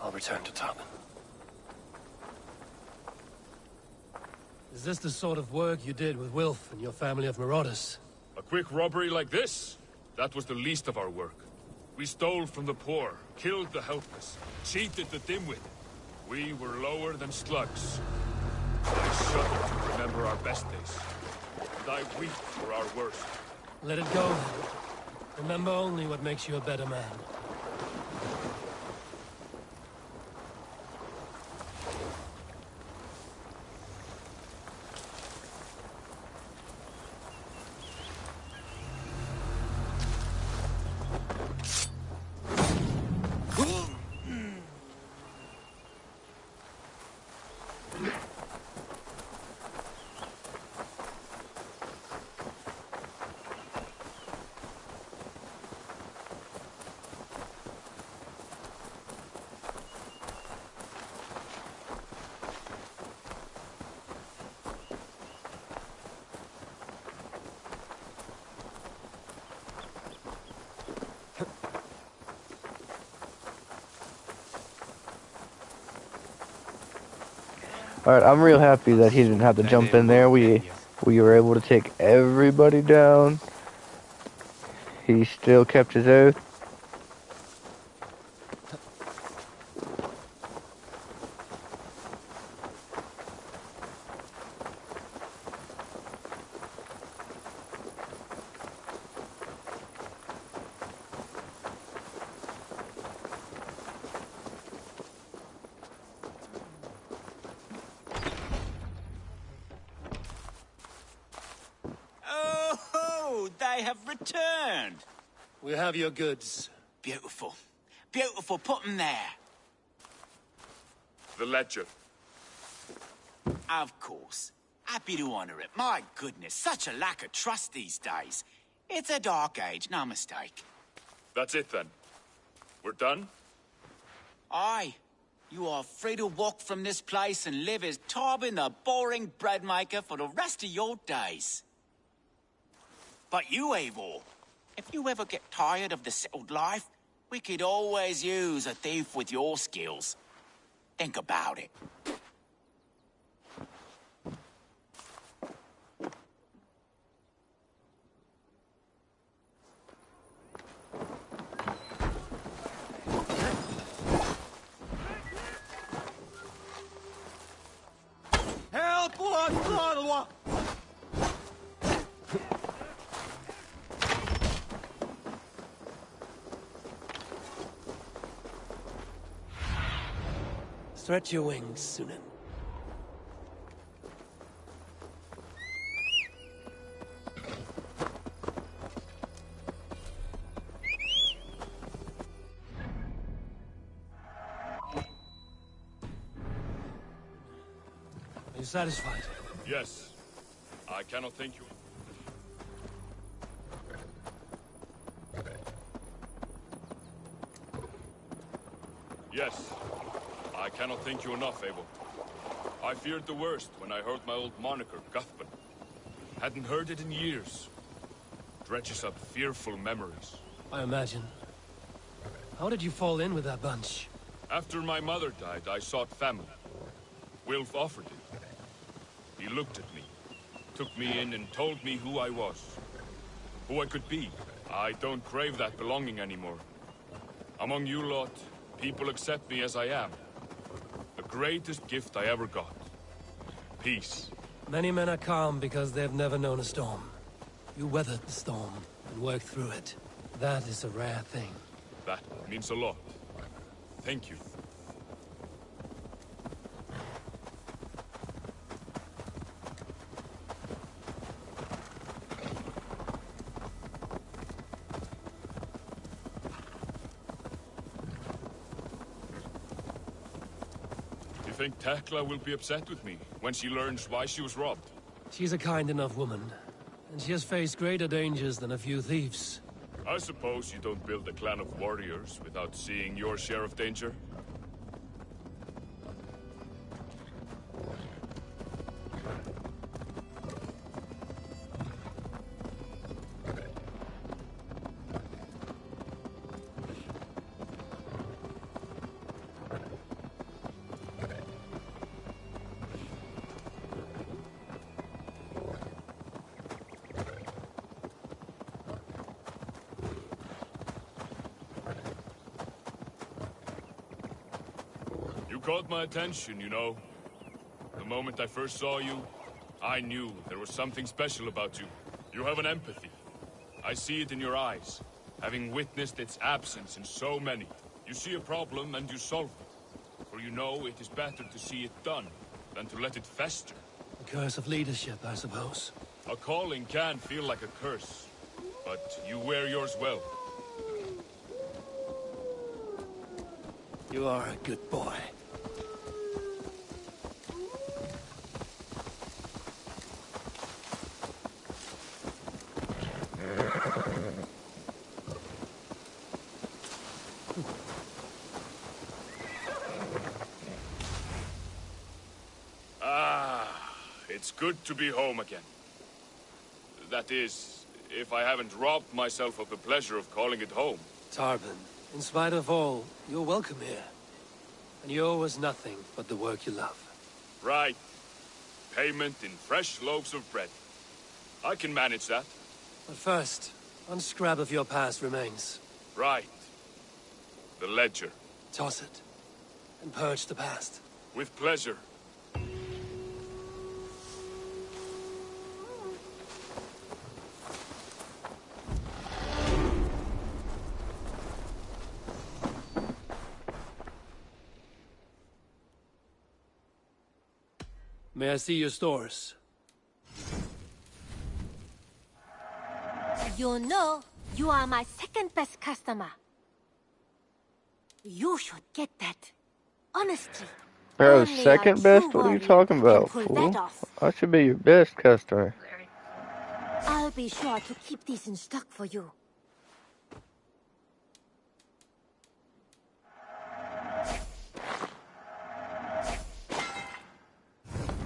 I'll return to Tobin.
Is this the sort of work you did with Wilf and your family of marauders?
A quick robbery like this? That was the least of our work. We stole from the poor, killed the helpless, cheated the dimwit. We were lower than slugs. I shudder to remember our best days. And I weep for our worst.
Let it go. Remember only what makes you a better man.
Alright, I'm real happy that he didn't have to jump in there. We were able to take everybody down. He still kept his oath.
Oh, they have returned.
We have your goods.
Beautiful. Beautiful. Put them there.
The ledger.
Of course. Happy to honor it. My goodness, such a lack of trust these days. It's a dark age, no mistake.
That's it then. We're done?
Aye. You are free to walk from this place and live as Tobin the boring bread maker for the rest of your days. But you, Eivor, if you ever get tired of the settled life, we could always use a thief with your skills. Think about it.
Help! What?
Stretch your wings, Sunan.
Are you satisfied?
Yes. I cannot thank you. Yes. I cannot thank you enough, Abel. I feared the worst when I heard my old moniker, Guthban. Hadn't heard it in years. Dredges up fearful memories.
I imagine. How did you fall in with that bunch?
After my mother died, I sought family. Wilf offered it. He looked at me, took me in and told me who I was. Who I could be. I don't crave that belonging anymore. Among you lot, people accept me as I am. The greatest gift I ever got. Peace.
Many men are calm because they've never known a storm. You weathered the storm and worked through it. That is a rare thing.
That means a lot. Thank you. You think Tekla will be upset with me when she learns why she was robbed?
She's a kind enough woman, and she has faced greater dangers than a few thieves.
I suppose you don't build a clan of warriors without seeing your share of danger? caught my attention, you know. The moment I first saw you, I knew there was something special about you. You have an empathy. I see it in your eyes, having witnessed its absence in so many. You see a problem and you solve it. For you know it is better to see it done than to let it fester.
The curse of leadership, I suppose.
A calling can feel like a curse, but you wear yours well.
You are a good boy.
It's good to be home again. That is, if I haven't robbed myself of the pleasure of calling it home.
Tarban, in spite of all, you're welcome here. And you owe us nothing but the work you love.
Right. Payment in fresh loaves of bread. I can manage that.
But first, unscrap of your past remains.
Right. The ledger.
Toss it, and purge the past.
With pleasure.
May I see your stores?
You know, you are my second best customer. You should get that. Honestly.
Bro,
Only a
second
true
best? What are you
warrior
talking
can
about,
pull
fool?
that off.
I should be your best customer.
I'll be sure to keep these in stock for you.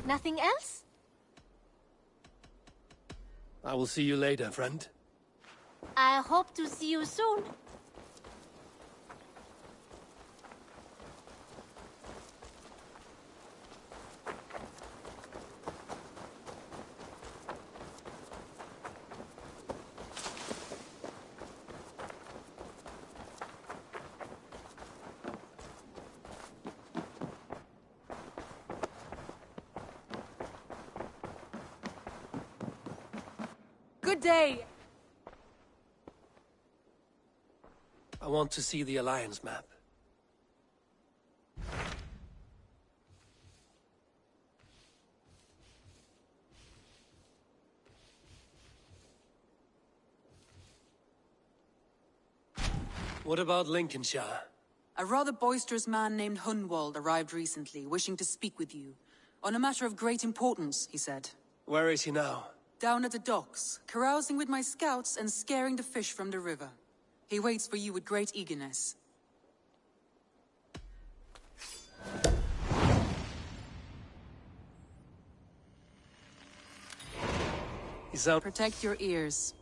Nothing else?
I will see you later, friend.
I hope to see you soon.
Good day.
I want to see the Alliance map. What about Lincolnshire?
A rather boisterous man named Hunwald arrived recently, wishing to speak with you. On a matter of great importance, he said.
Where is he now?
Down at the docks, carousing with my scouts and scaring the fish from the river. He waits for you with great eagerness. Protect your ears.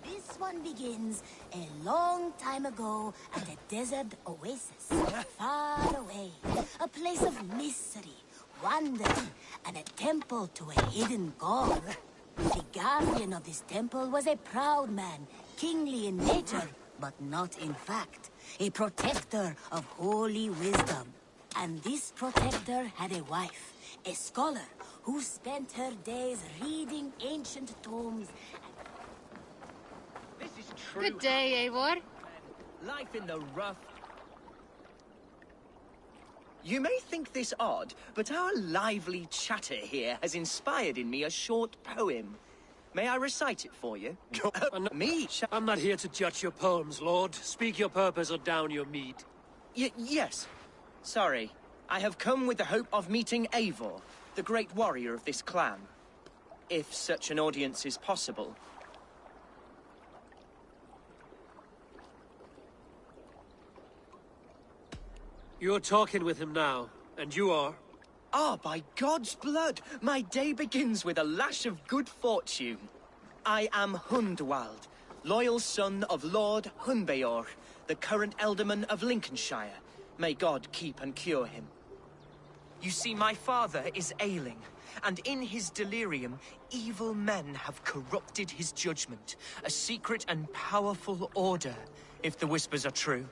This one begins a long time ago at a desert oasis, far away. A place of mystery, wonder, and a temple to a hidden god. The guardian of this temple was a proud man, kingly in nature, but not in fact. A protector of holy wisdom. And this protector had a wife, a scholar, who spent her days reading ancient tomes.
This is true.
Good day, Eivor.
Life in the rough. You may think this odd, but our lively chatter here has inspired in me a short poem. May I recite it for you?
I'm not here to judge your poems, Lord. Speak your purpose or down your mead.
Yes. Sorry. I have come with the hope of meeting Eivor, the great warrior of this clan. If such an audience is possible.
You're talking with him now, and you are?
Ah, by God's blood, my day begins with a lash of good fortune. I am Hundwald, loyal son of Lord Hunbeor, the current Alderman of Lincolnshire. May God keep and cure him. You see, my father is ailing, and in his delirium, evil men have corrupted his judgment. A secret and powerful order, if the whispers are true.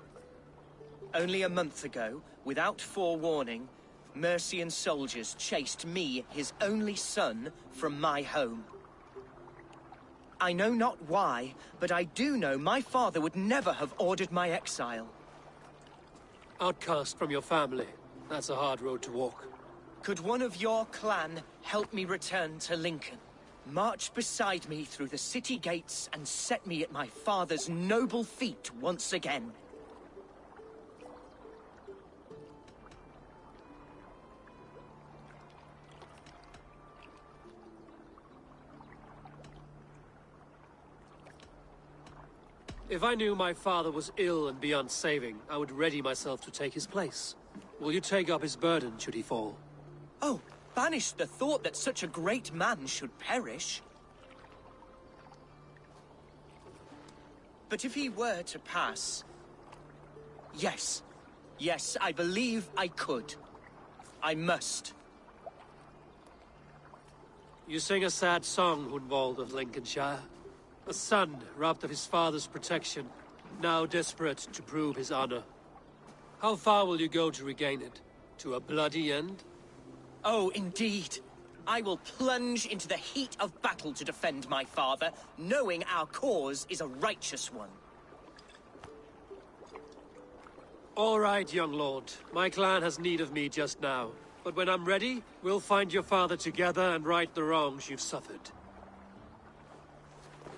Only a month ago, without forewarning, Mercian soldiers chased me, his only son, from my home. I know not why, but I do know my father would never have ordered my exile.
Outcast from your family. That's a hard road to walk.
Could one of your clan help me return to Lincoln? March beside me through the city gates and set me at my father's noble feet once again.
If I knew my father was ill and beyond saving, I would ready myself to take his place. Will you take up his burden should he fall?
Oh, banish the thought that such a great man should perish. But if he were to pass... Yes. Yes, I believe I could. I must.
You sing a sad song, Hunwald of Lincolnshire. A son robbed of his father's protection, now desperate to prove his honor. How far will you go to regain it? To a bloody end?
Oh, indeed. I will plunge into the heat of battle to defend my father, knowing our cause is a righteous one.
All right, young lord. My clan has need of me just now. But when I'm ready, we'll find your father together and right the wrongs you've suffered.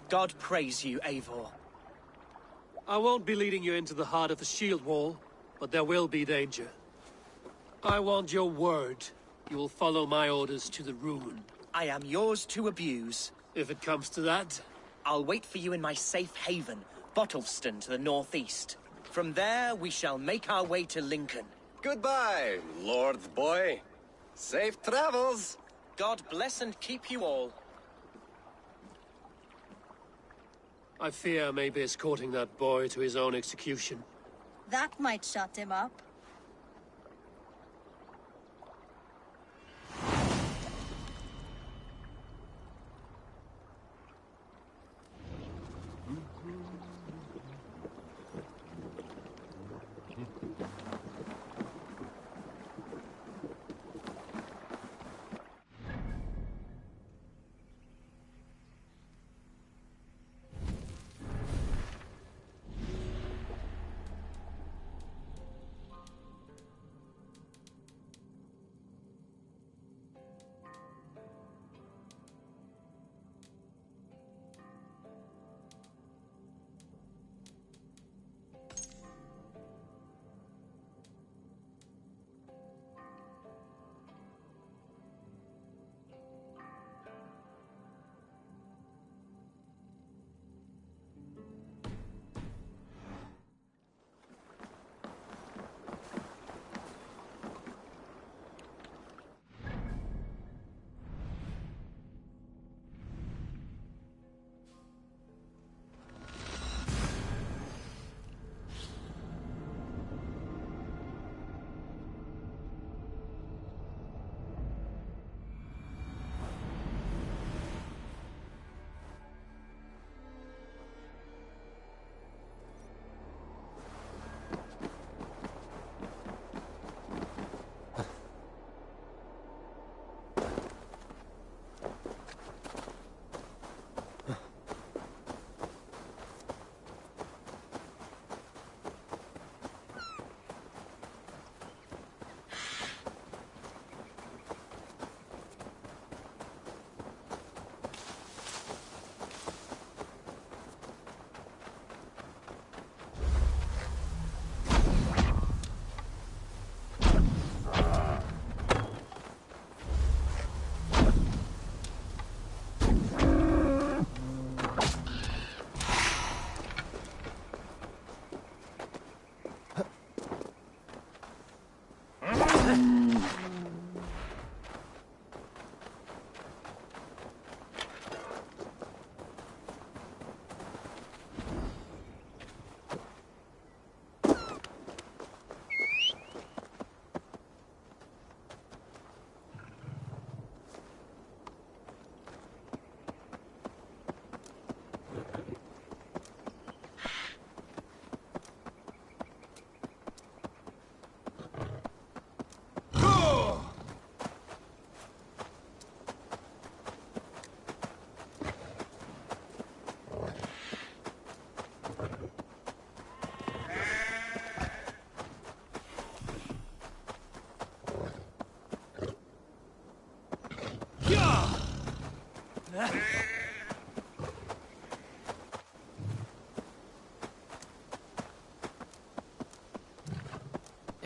God praise you, Eivor.
I won't be leading you into the heart of the shield wall, but there will be danger. I want your word. You will follow my orders to the ruin.
I am yours to abuse.
If it comes to that.
I'll wait for you in my safe haven, Bottleston to the northeast. From there, we shall make our way to Lincoln.
Goodbye, Lord Boy. Safe travels.
God bless and keep you all.
I fear I may be escorting that boy to his own execution.
That might shut him up.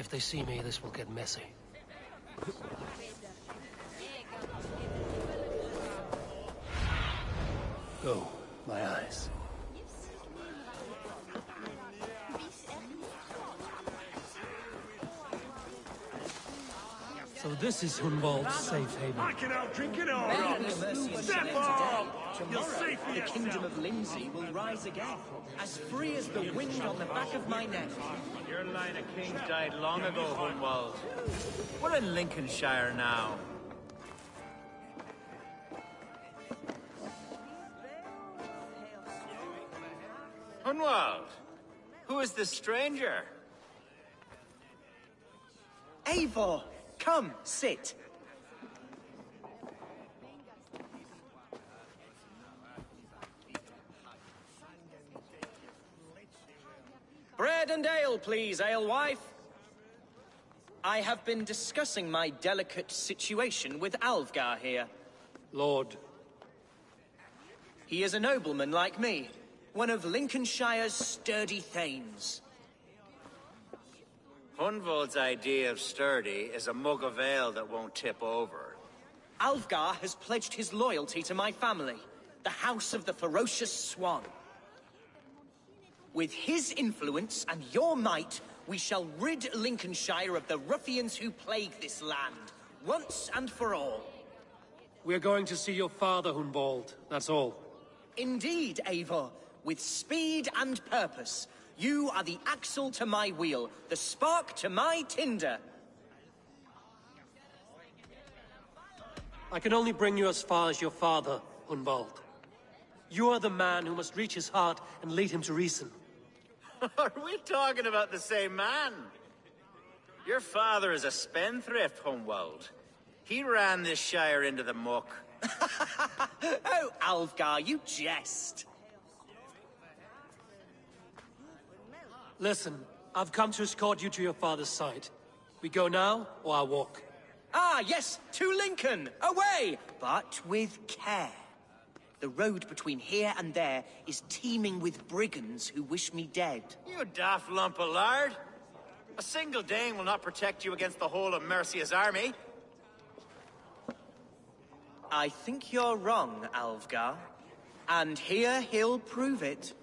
If they see me, this will get messy. Go, my eyes. So this is Hunwald's safe haven.
I can out-drink it all right. Step up! You'll see for
The
yourself.
kingdom of Lindsay will rise again, as free as the wind on the back of my neck.
Your line of kings died long ago, Hunwald. We're in Lincolnshire now. Hunwald, who is this stranger?
Eivor, come, sit. Bread and ale, please, alewife. I have been discussing my delicate situation with Alvgar here.
Lord.
He is a nobleman like me, one of Lincolnshire's sturdy thanes.
Hunwald's idea of sturdy is a mug of ale that won't tip over.
Alvgar has pledged his loyalty to my family, the House of the Ferocious Swan. With his influence and your might, we shall rid Lincolnshire of the ruffians who plague this land, once and for all.
We're going to see your father, Hunwald. That's all.
Indeed, Eivor. With speed and purpose. You are the axle to my wheel, the spark to my tinder.
I can only bring you as far as your father, Hunwald. You are the man who must reach his heart and lead him to reason.
Are we talking about the same man? Your father is a spendthrift, Hunwald. He ran this shire into the muck.
Oh, Alvgar, you jest.
Listen, I've come to escort you to your father's side. We go now, or I walk?
Ah, yes, to Lincoln! Away! But with care. The road between here and there is teeming with brigands who wish me dead.
You daft lump of lard. A single Dane will not protect you against the whole of Mercia's army.
I think you're wrong, Alvgar. And here he'll prove it.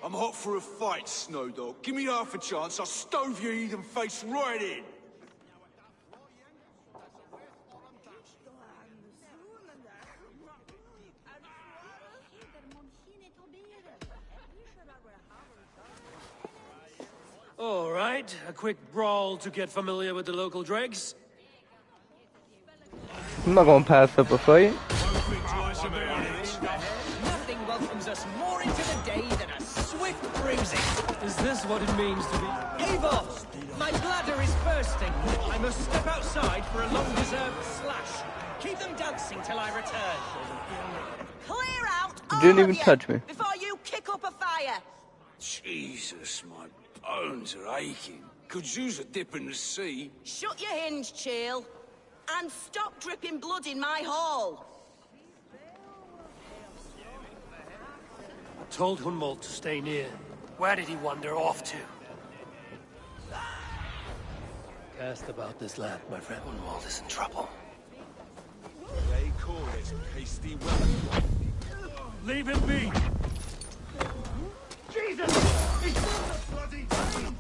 I'm hot for a fight, Snowdog. Give me half a chance, I'll stove your heathen face right in.
All right, a quick brawl to get familiar with the local dregs.
I'm not gonna pass up a fight.
Nothing welcomes us more into the day than a swift bruising.
Is this what it means to be...
Eivor! My bladder is bursting. I must step outside for a long-deserved slash. Keep them dancing till I return.
Clear out,
You didn't
all
even
of you,
touch me.
before you kick up a fire.
Jesus, my bones are aching. Could use a dip in the sea.
Shut your hinge, Chill. And stop dripping blood in my hall.
I told Hunwald to stay near. Where did he wander off to? Cast about this land, my friend. Hunwald is in trouble.
They call it hasty weather.
Leave him be!
Jesus! He's the bloody thing!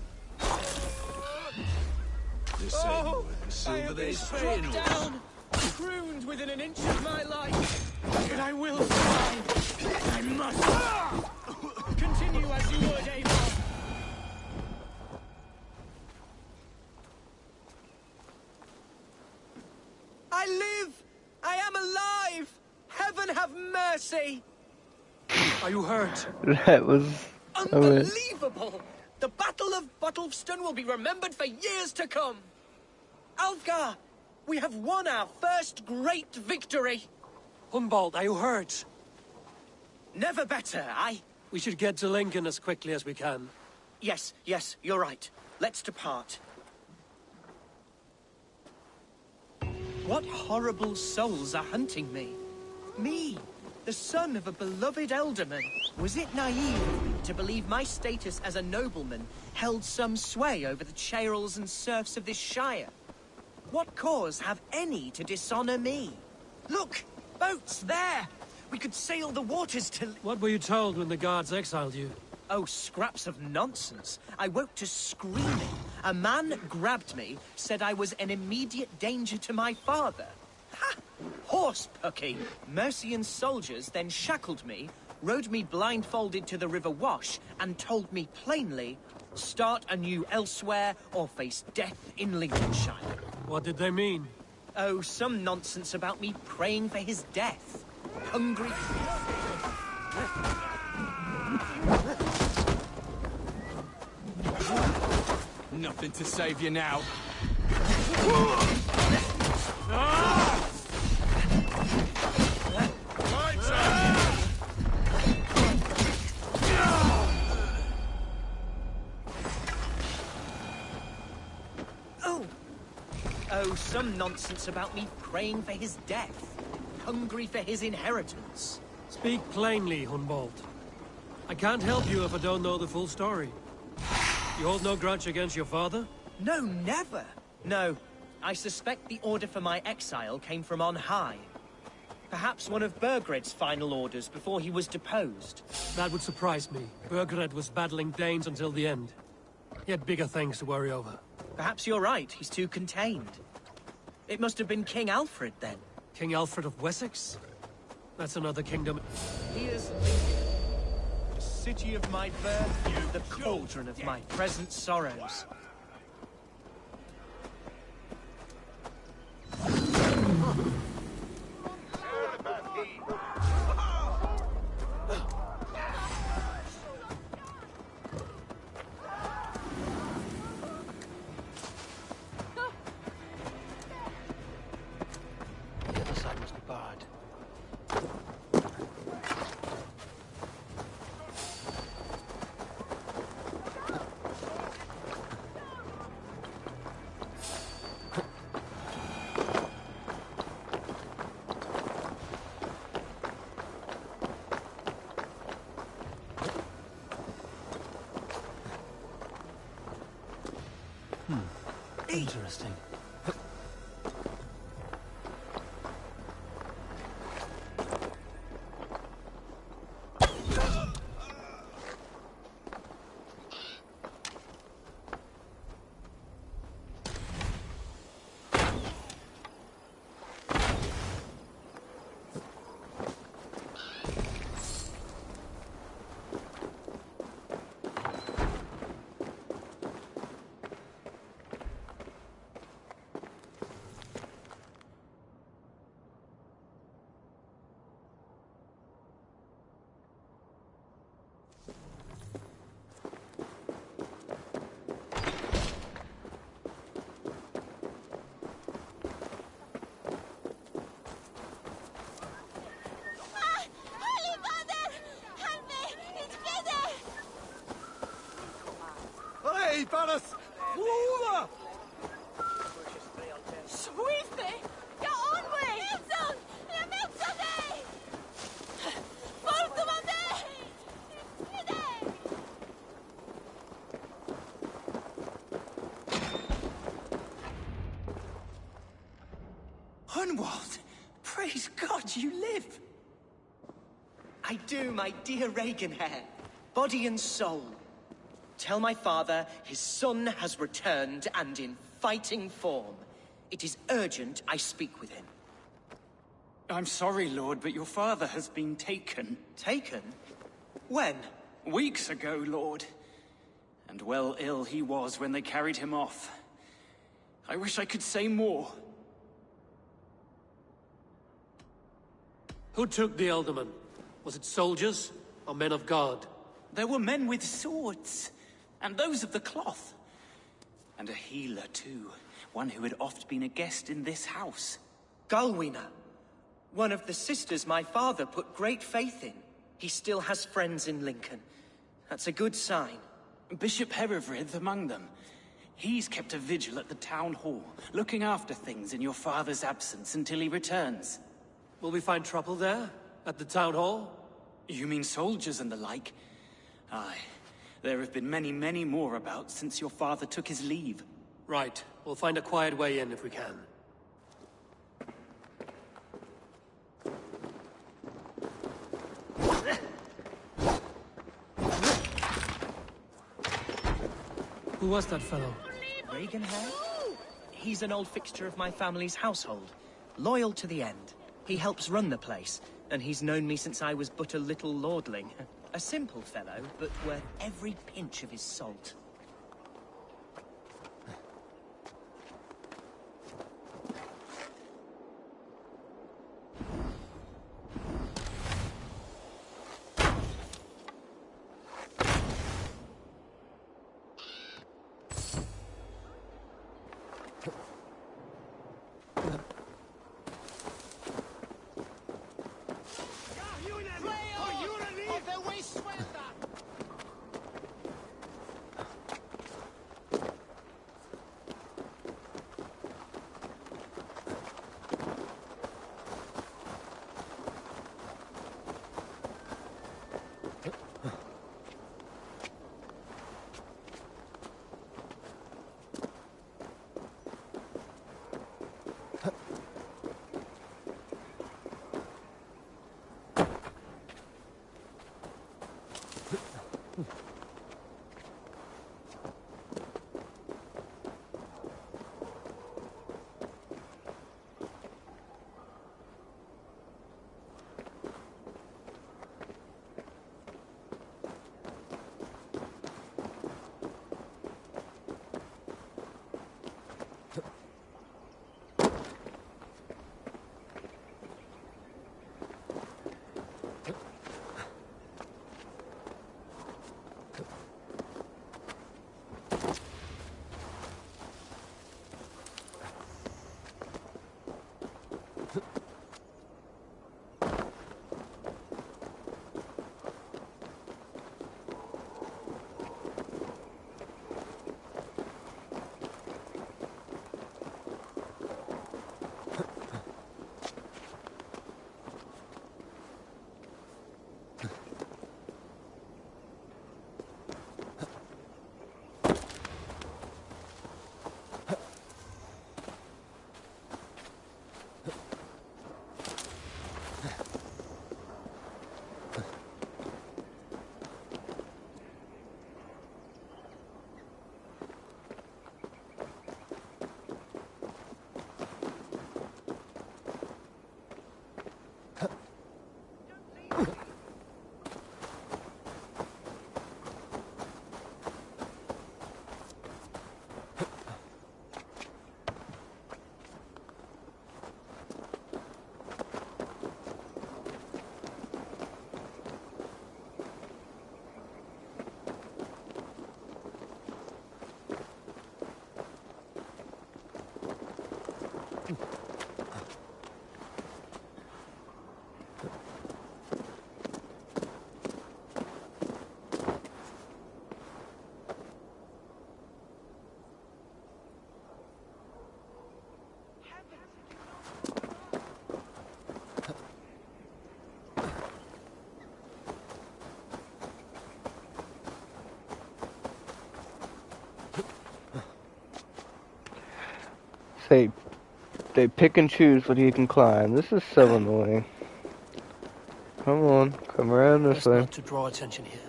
This ain't worth the silver they're paying us.
Down, crooned within an inch of my life. And I will survive. I must. Continue as you would, Eivor. I live! I am alive! Heaven have mercy!
Are you hurt?
That was...
Unbelievable! The Battle of Bottleston will be remembered for years to come! Alvgar, we have won our first great victory!
Hunwald, are you hurt?
Never better,
We should get to Lincoln as quickly as we can.
Yes, you're right. Let's depart. What horrible souls are hunting me? Me, the son of a beloved elderman. Was it naive of me to believe my status as a nobleman held some sway over the chairels and serfs of this shire? What cause have any to dishonor me? Look! Boats there! We could sail the waters to...
What were you told when the guards exiled you?
Oh, scraps of nonsense. I woke to screaming. A man grabbed me, said I was an immediate danger to my father. Ha! Horse-pucking! Mercian soldiers then shackled me, rode me blindfolded to the River Wash, and told me plainly, start anew elsewhere or face death in Lincolnshire.
What did they mean?
Oh, some nonsense about me praying for his death. Hungry...
Nothing to save you now.
Oh, some nonsense about me praying for his death. Hungry for his inheritance.
Speak plainly, Hunwald. I can't help you if I don't know the full story. You hold no grudge against your father?
No, never. No, I suspect the order for my exile came from on high. Perhaps one of Burgred's final orders before he was deposed.
That would surprise me. Burgred was battling Danes until the end. He had bigger things to worry over.
Perhaps you're right. He's too contained. It must have been King Alfred, then.
King Alfred of Wessex? That's another kingdom.
Here's Lincoln, the city of my birth, the cauldron of my present sorrows.
The other side must be barred. Interesting.
Hey, Valis! Over!
Sweetie! Get on with it! Nilsson! Jag missade dig! Folkkommande!
Hunwald! Praise God you live! I do, my dear Regenhair. Body and soul. Tell my father his son has returned and in fighting form. It is urgent I speak with him.
I'm sorry, Lord, but your father has been taken.
Taken? When?
Weeks ago, Lord. And well ill he was when they carried him off. I wish I could say more.
Who took the Elderman? Was it soldiers or men of God?
There were men with swords, and those of the cloth. And a healer, too. One who had oft been a guest in this house.
Galwina. One of the sisters my father put great faith in. He still has friends in Lincoln. That's a good sign.
Bishop Herefrith among them. He's kept a vigil at the town hall, looking after things in your father's absence until he returns.
Will we find trouble there? At the town hall?
You mean soldiers and the like? Aye. There have been many, many more about since your father took his leave.
Right. We'll find a quiet way in if we can. Who was that fellow?
Reaganhead? He's an old fixture of my family's household. Loyal to the end. He helps run the place, and he's known me since I was but a little lordling. A simple fellow, but worth every pinch of his salt.
They pick and choose what he can climb. This is so annoying. Come on, come around this
Best
way.
not to draw attention here.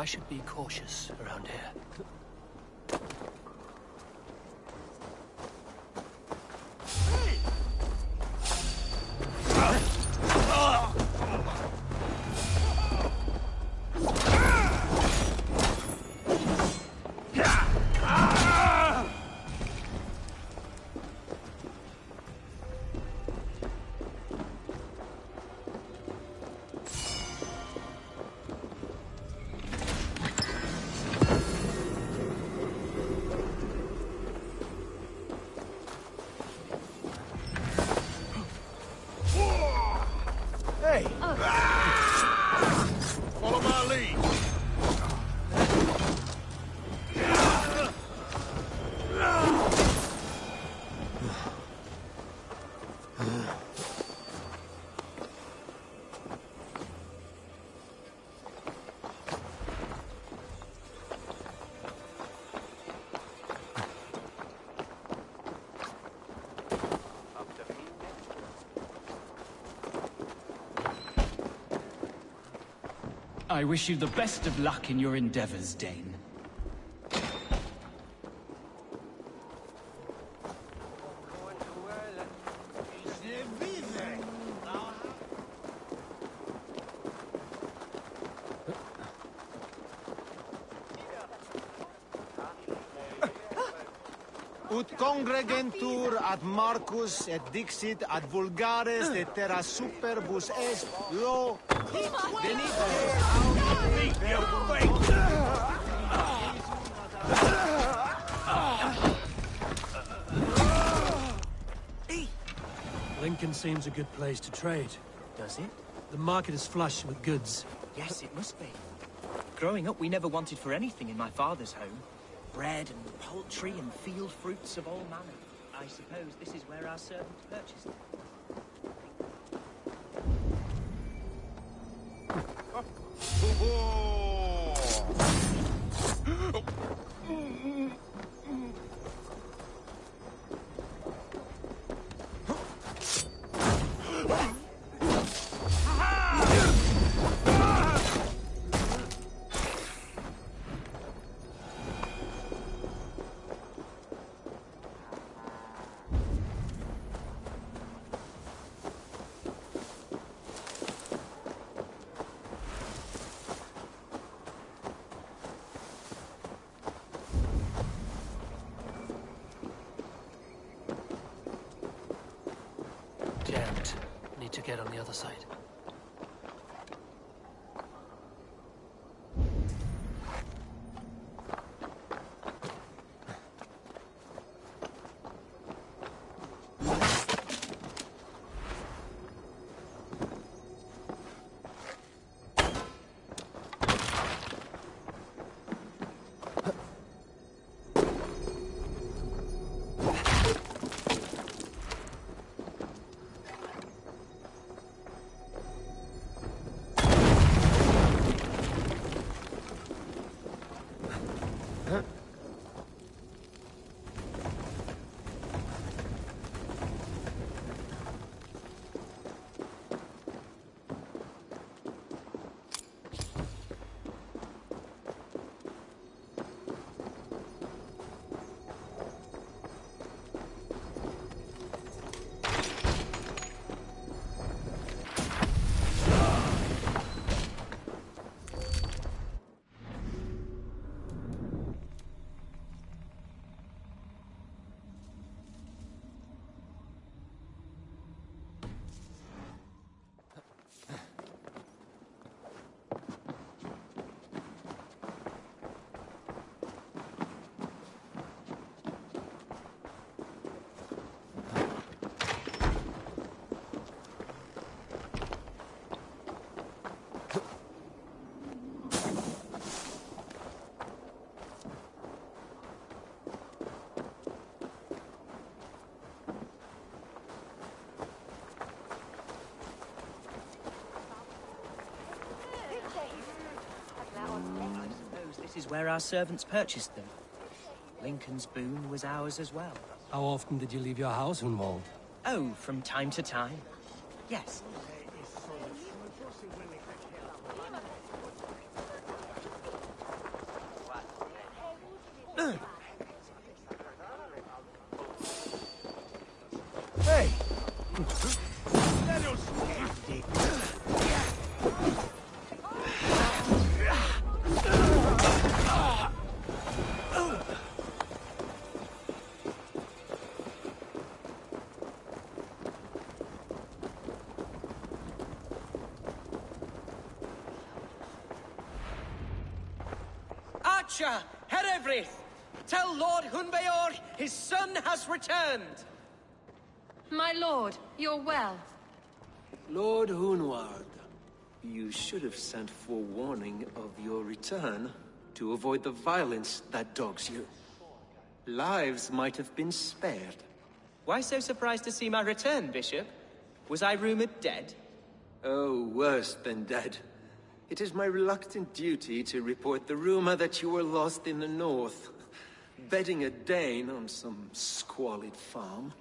I should be cautious around here.
Hey! Follow my lead.
I wish you the best of luck in your endeavors, Dane.
Ut congregentur ad Marcus et dixit ad vulgares de terra superbus est lo
Lincoln seems a good place to trade.
Does it?
The market is flush with goods.
Yes, it must be. Growing up, we never wanted for anything in my father's home. Bread and poultry and field fruits of all manner. I suppose this is where our servants purchased it.
Jammed. Need to get on the other side.
This is where our servants purchased them. Lincoln's boon was ours as well.
How often did you leave your house, Hunwald?
Oh, from time to time. Yes. Archer, Herevrith, tell Lord Hunbeor his son has returned.
My lord, you're well.
Lord Hunward, you should have sent forewarning of your return to avoid the violence that dogs you. Lives might have been spared.
Why so surprised to see my return, Bishop? Was I rumored dead?
Oh, worse than dead. It is my reluctant duty to report the rumor that you were lost in the north, bedding a Dane on some squalid farm.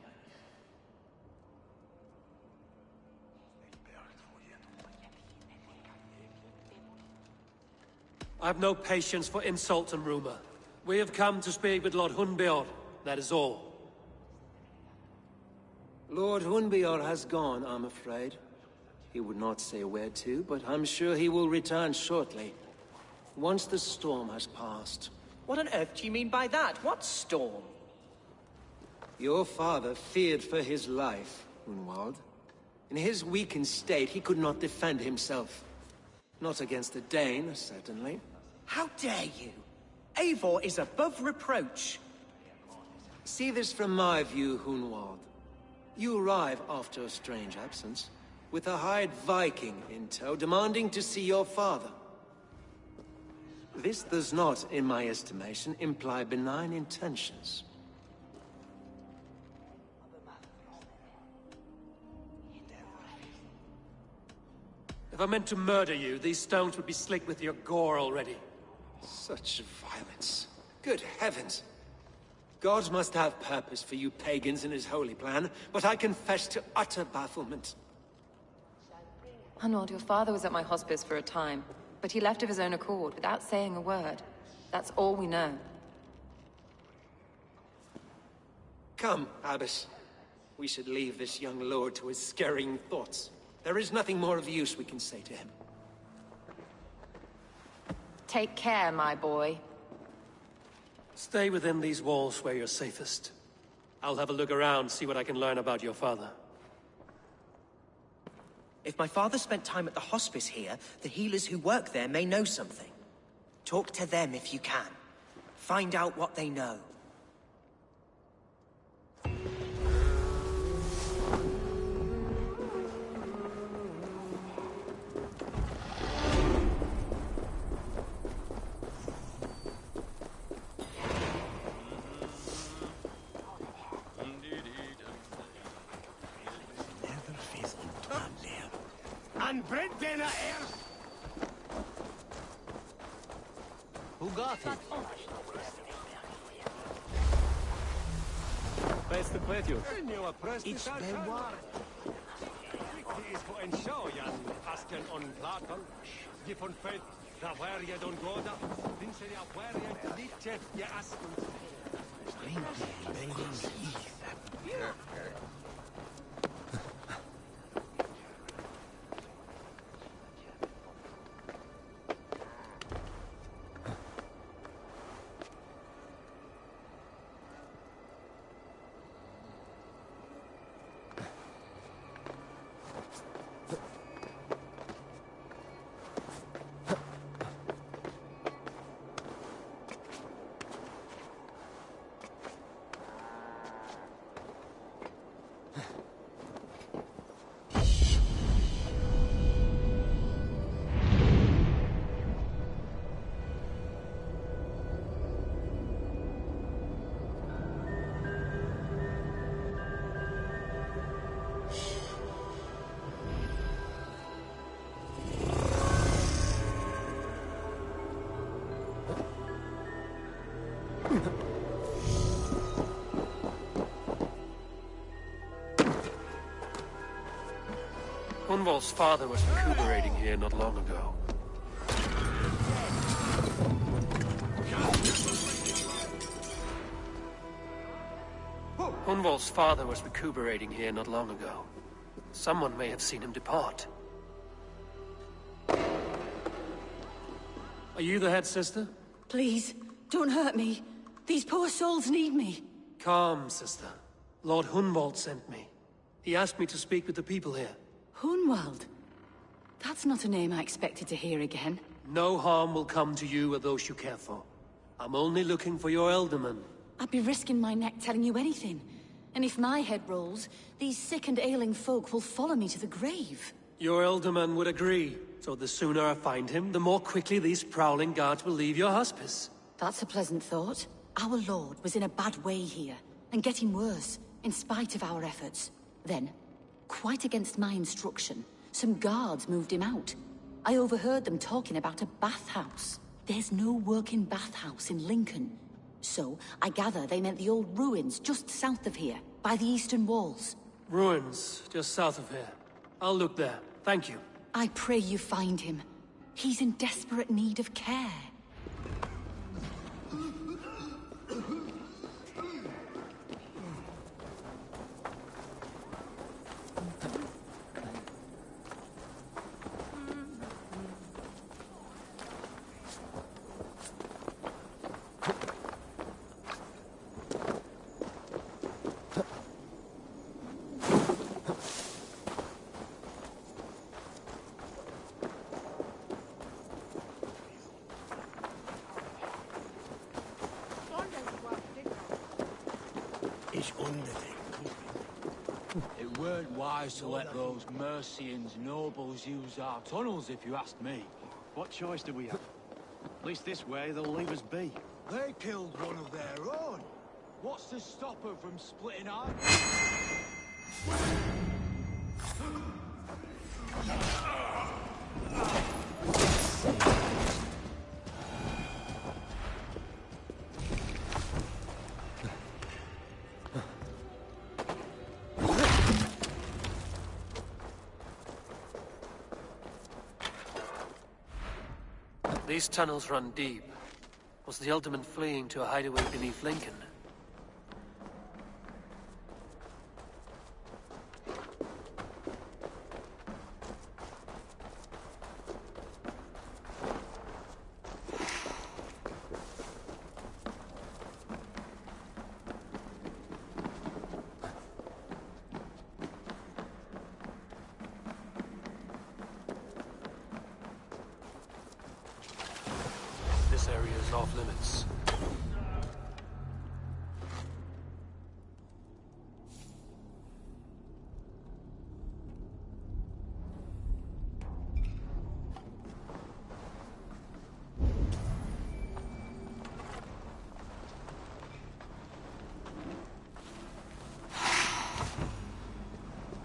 I've no patience for insult and rumor. We have come to speak with Lord Hunbeor, that is all.
Lord Hunbeor has gone, I'm afraid. He would not say where to, but I'm sure he will return shortly. Once the storm has passed.
What on earth do you mean by that? What storm?
Your father feared for his life, Hunwald. In his weakened state, he could not defend himself. Not against a Dane, certainly.
How dare you? Eivor is above reproach.
See this from my view, Hunwald. You arrive after a strange absence, with a hired Viking in tow, demanding to see your father. This does not, in my estimation, imply benign intentions.
If I meant to murder you, these stones would be slick with your gore already.
Such violence. Good heavens! God must have purpose for you pagans in his holy plan, but I confess to utter bafflement.
Hunwald, your father was at my hospice for a time, but he left of his own accord, without saying a word. That's all we know.
Come, Abbess. We should leave this young lord to his scurrying thoughts. There is nothing more of use we can say to him.
Take care, my boy.
Stay within these walls where you're safest. I'll have a look around, see what I can learn about your father.
If my father spent time at the hospice here, the healers who work there may know something. Talk to them if you can. Find out what they know.
An brennt den erst!
Who got it?
Beste kvetju.
It's Benoit.
Det is på en show, Jan. Asken on platon. Je von fet, da where je don goda. Vince ja where je litje, je asken.
Hunwald's father was recuperating here not long ago. Hunwald's father was recuperating here not long ago. Someone may have seen him depart. Are you the head sister?
Please, don't hurt me. These poor souls need me.
Calm, sister. Lord Hunwald sent me. He asked me to speak with the people here.
Hunwald? That's not a name I expected to hear again.
No harm will come to you or those you care for. I'm only looking for your Elderman.
I'd be risking my neck telling you anything. And if my head rolls, these sick and ailing folk will follow me to the grave.
Your Elderman would agree. So the sooner I find him, the more quickly these prowling guards will leave your hospice.
That's a pleasant thought. Our lord was in a bad way here, and getting worse, in spite of our efforts. Then, quite against my instruction, some guards moved him out. I overheard them talking about a bathhouse. There's no working bathhouse in Lincoln. So, I gather they meant the old ruins just south of here, by the eastern walls.
Ruins, just south of here. I'll look there. Thank you.
I pray you find him. He's in desperate need of care.
It weren't wise to let those Mercians nobles use our tunnels, if you ask me.
What choice do we have? At least this way, they'll leave us be.
They killed one of their own. What's to stop them from splitting our...
These tunnels run deep. Was the Alderman fleeing to a hideaway beneath Lincoln? This area is off limits.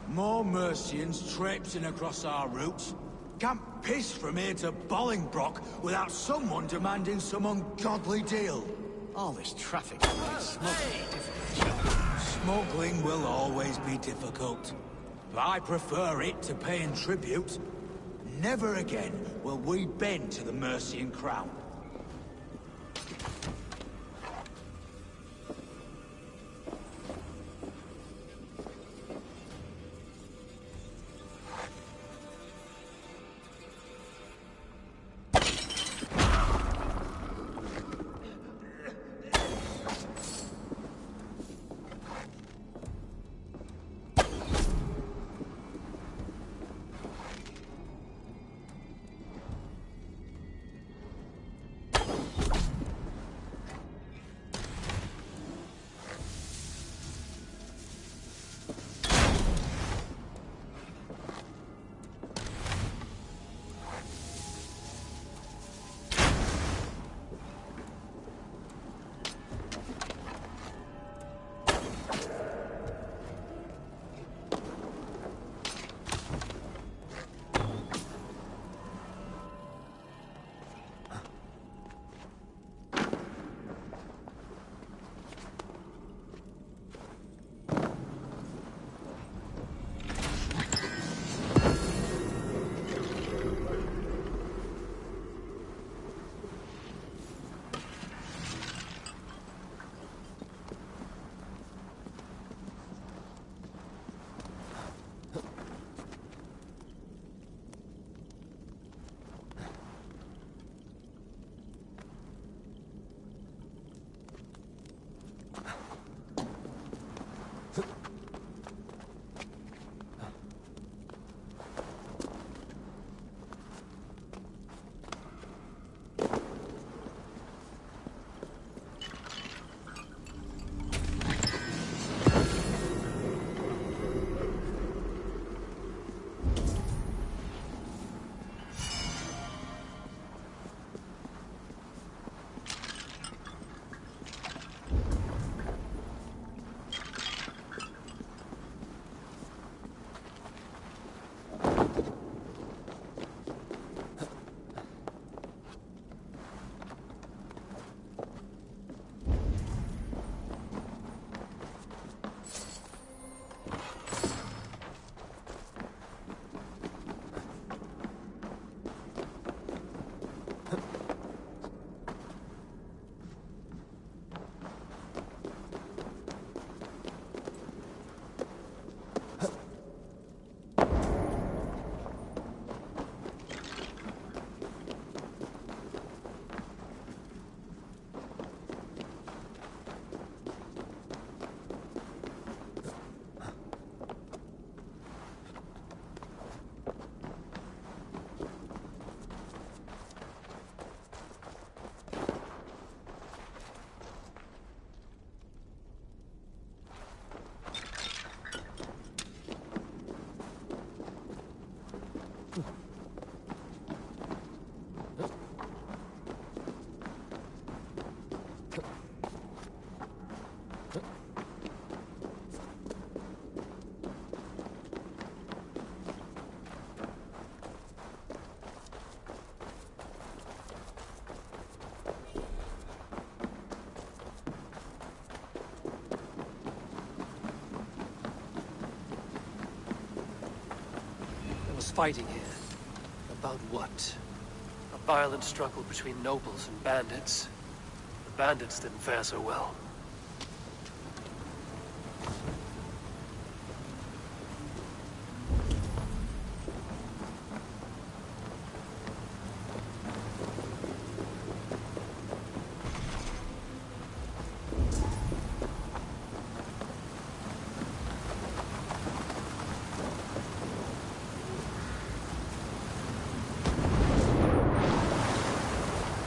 More Mercians traipsing across our routes. Can't piss from here to Bolingbroke without someone demanding some ungodly deal.
All this traffic makes smuggling difficult.
Smuggling will always be difficult. But I prefer it to paying tribute. Never again will we bend to the Mercian crown.
was fighting here. About what? A violent struggle between nobles and bandits. The bandits didn't fare so well.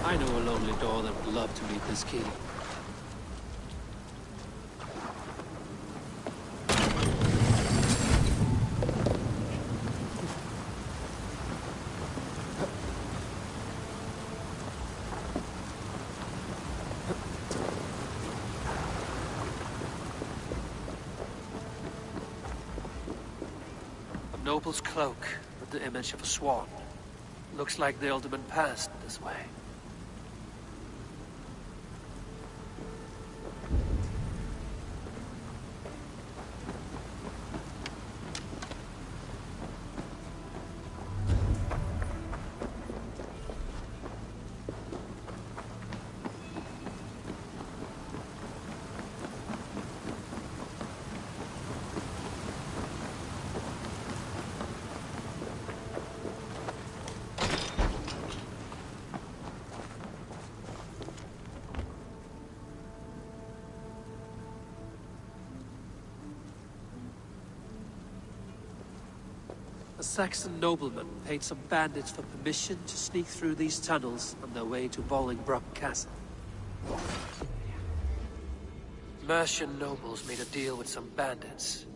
I know a lonely door that would love to meet this key. A noble's cloak with the image of a swan. Looks like the alderman passed this way. A Saxon nobleman paid some bandits for permission to sneak through these tunnels on their way to Bolingbroke Castle. Mercian nobles made a deal with some bandits,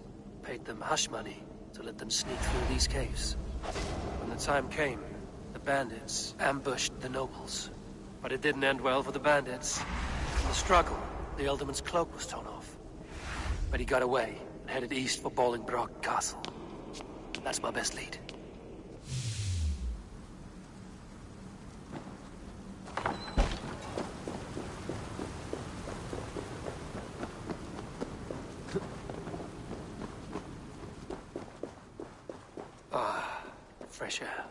paid them hush money to let them sneak through these caves. When the time came, the bandits ambushed the nobles. But it didn't end well for the bandits. In the struggle, the Ealdorman's cloak was torn off. But he got away and headed east for Bolingbroke Castle. That's my best lead. Ah, fresh air.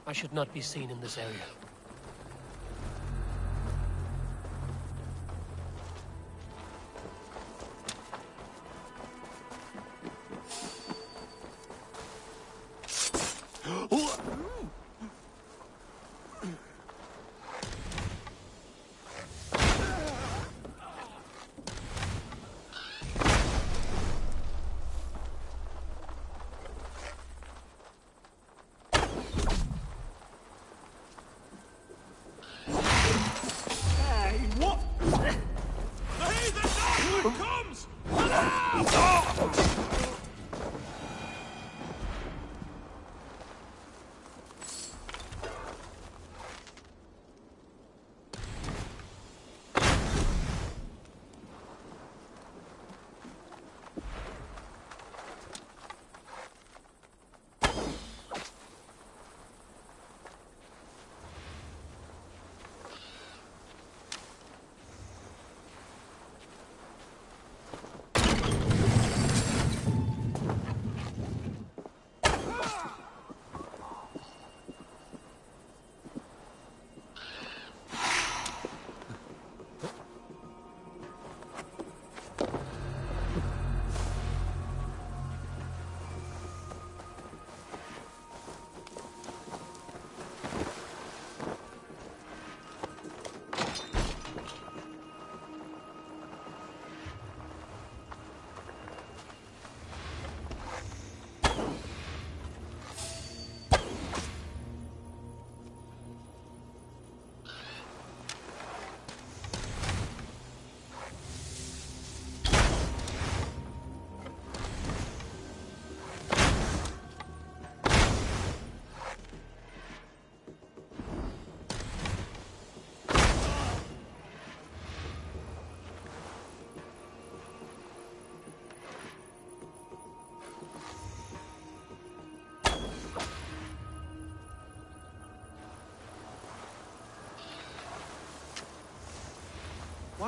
I should not be seen in this area.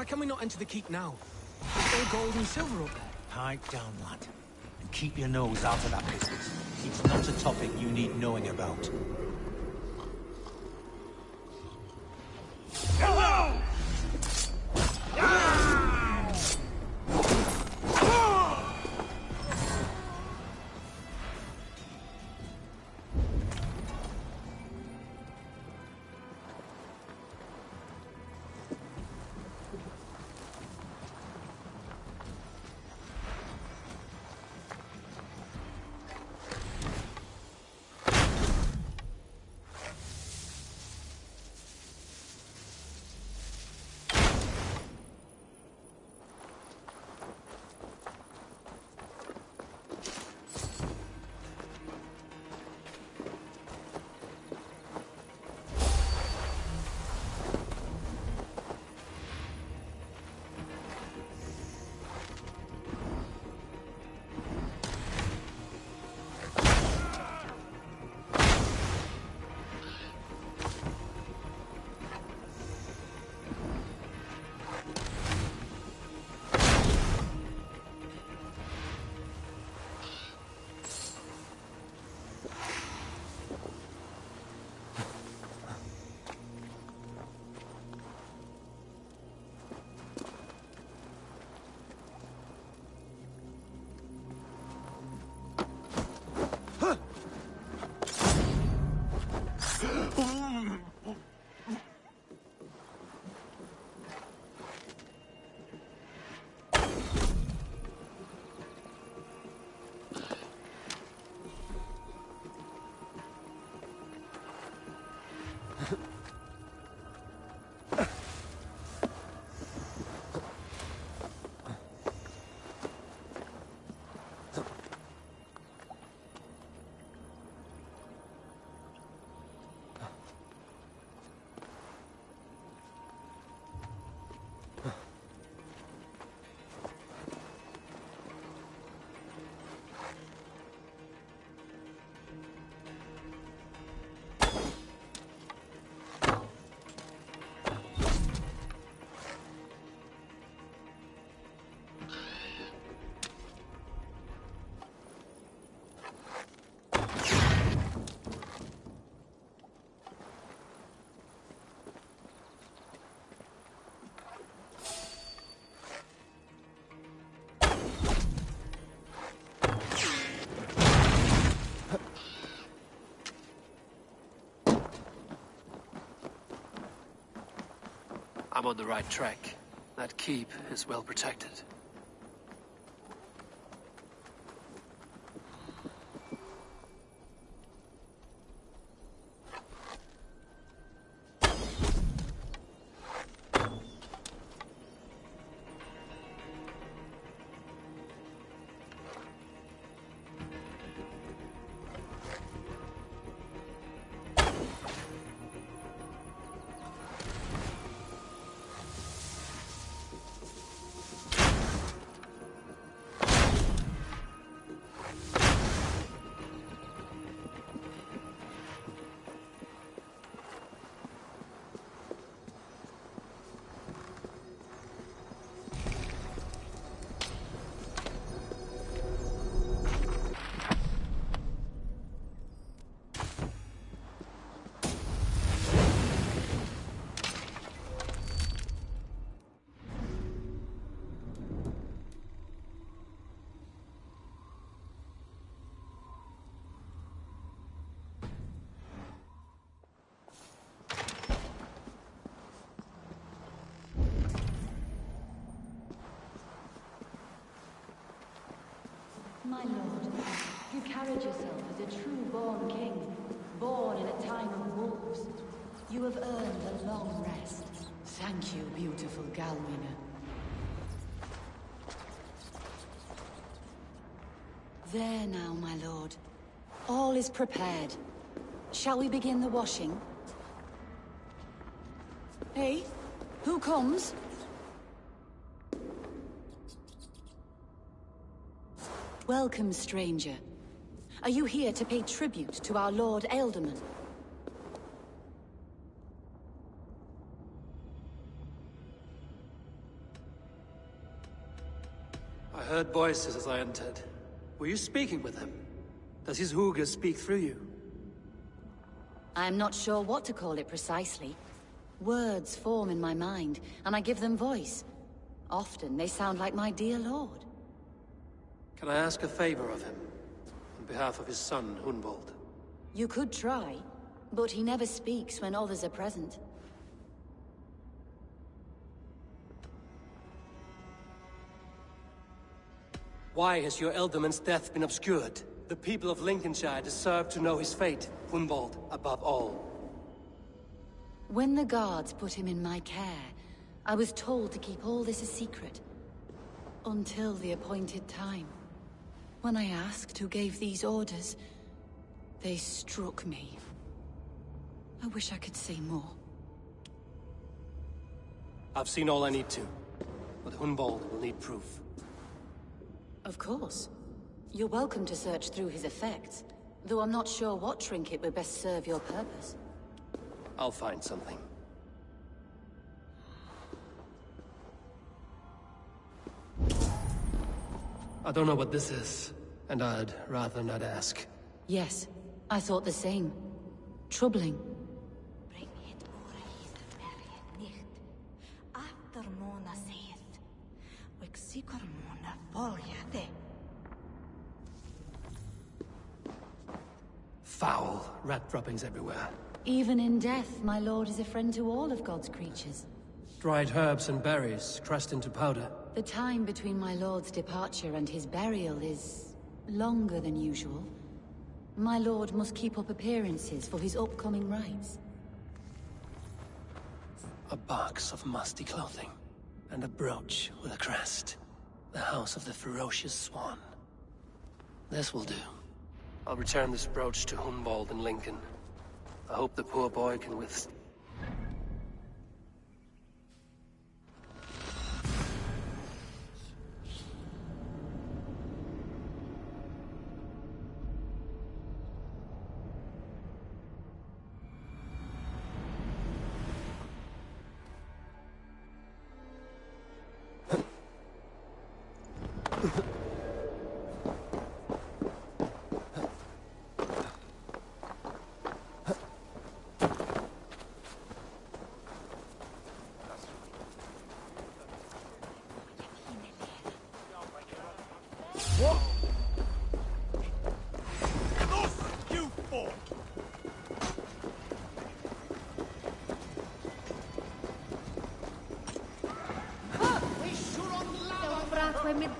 Why can we not enter the keep now? It's all gold and silver up there.
Pipe down, lad. And keep your nose out of that business. It's not a topic you need knowing about.
I'm on the right track. That keep is well protected.
My lord, you carried yourself as a true-born king, born in a time of wolves. You have earned a long rest. Thank you, beautiful Galwina. There now, my lord. All is prepared. Shall we begin the washing? Hey, who comes? Welcome, stranger. Are you here to pay tribute to our Lord Ealdorman?
I heard voices as I entered. Were you speaking with him? Does his hooga speak through you?
I am not sure what to call it precisely. Words form in my mind, and I give them voice. Often they sound like my dear lord.
Can I ask a favor of him? On behalf of his son, Hunwald.
You could try, but he never speaks when others are present.
Why has your Elderman's death been obscured? The people of Lincolnshire deserve to know his fate, Hunwald above all.
When the guards put him in my care, I was told to keep all this a secret. Until the appointed time. When I asked who gave these orders, they struck me. I wish I could say more.
I've seen all I need to, but Hunwald will need proof.
Of course. You're welcome to search through his effects, though I'm not sure what trinket would best serve your purpose.
I'll find something. I don't know what this is, and I'd rather not ask.
Yes, I thought the same. Troubling.
Foul rat droppings everywhere.
Even in death, my lord is a friend to all of God's creatures.
Dried herbs and berries crushed into powder.
The time between my lord's departure and his burial is longer than usual. My lord must keep up appearances for his upcoming rites.
A box of musty clothing, and a brooch with a crest. The House of the Ferocious Swan. This will do. I'll return this brooch to Hunwald and Lincoln. I hope the poor boy can withstand.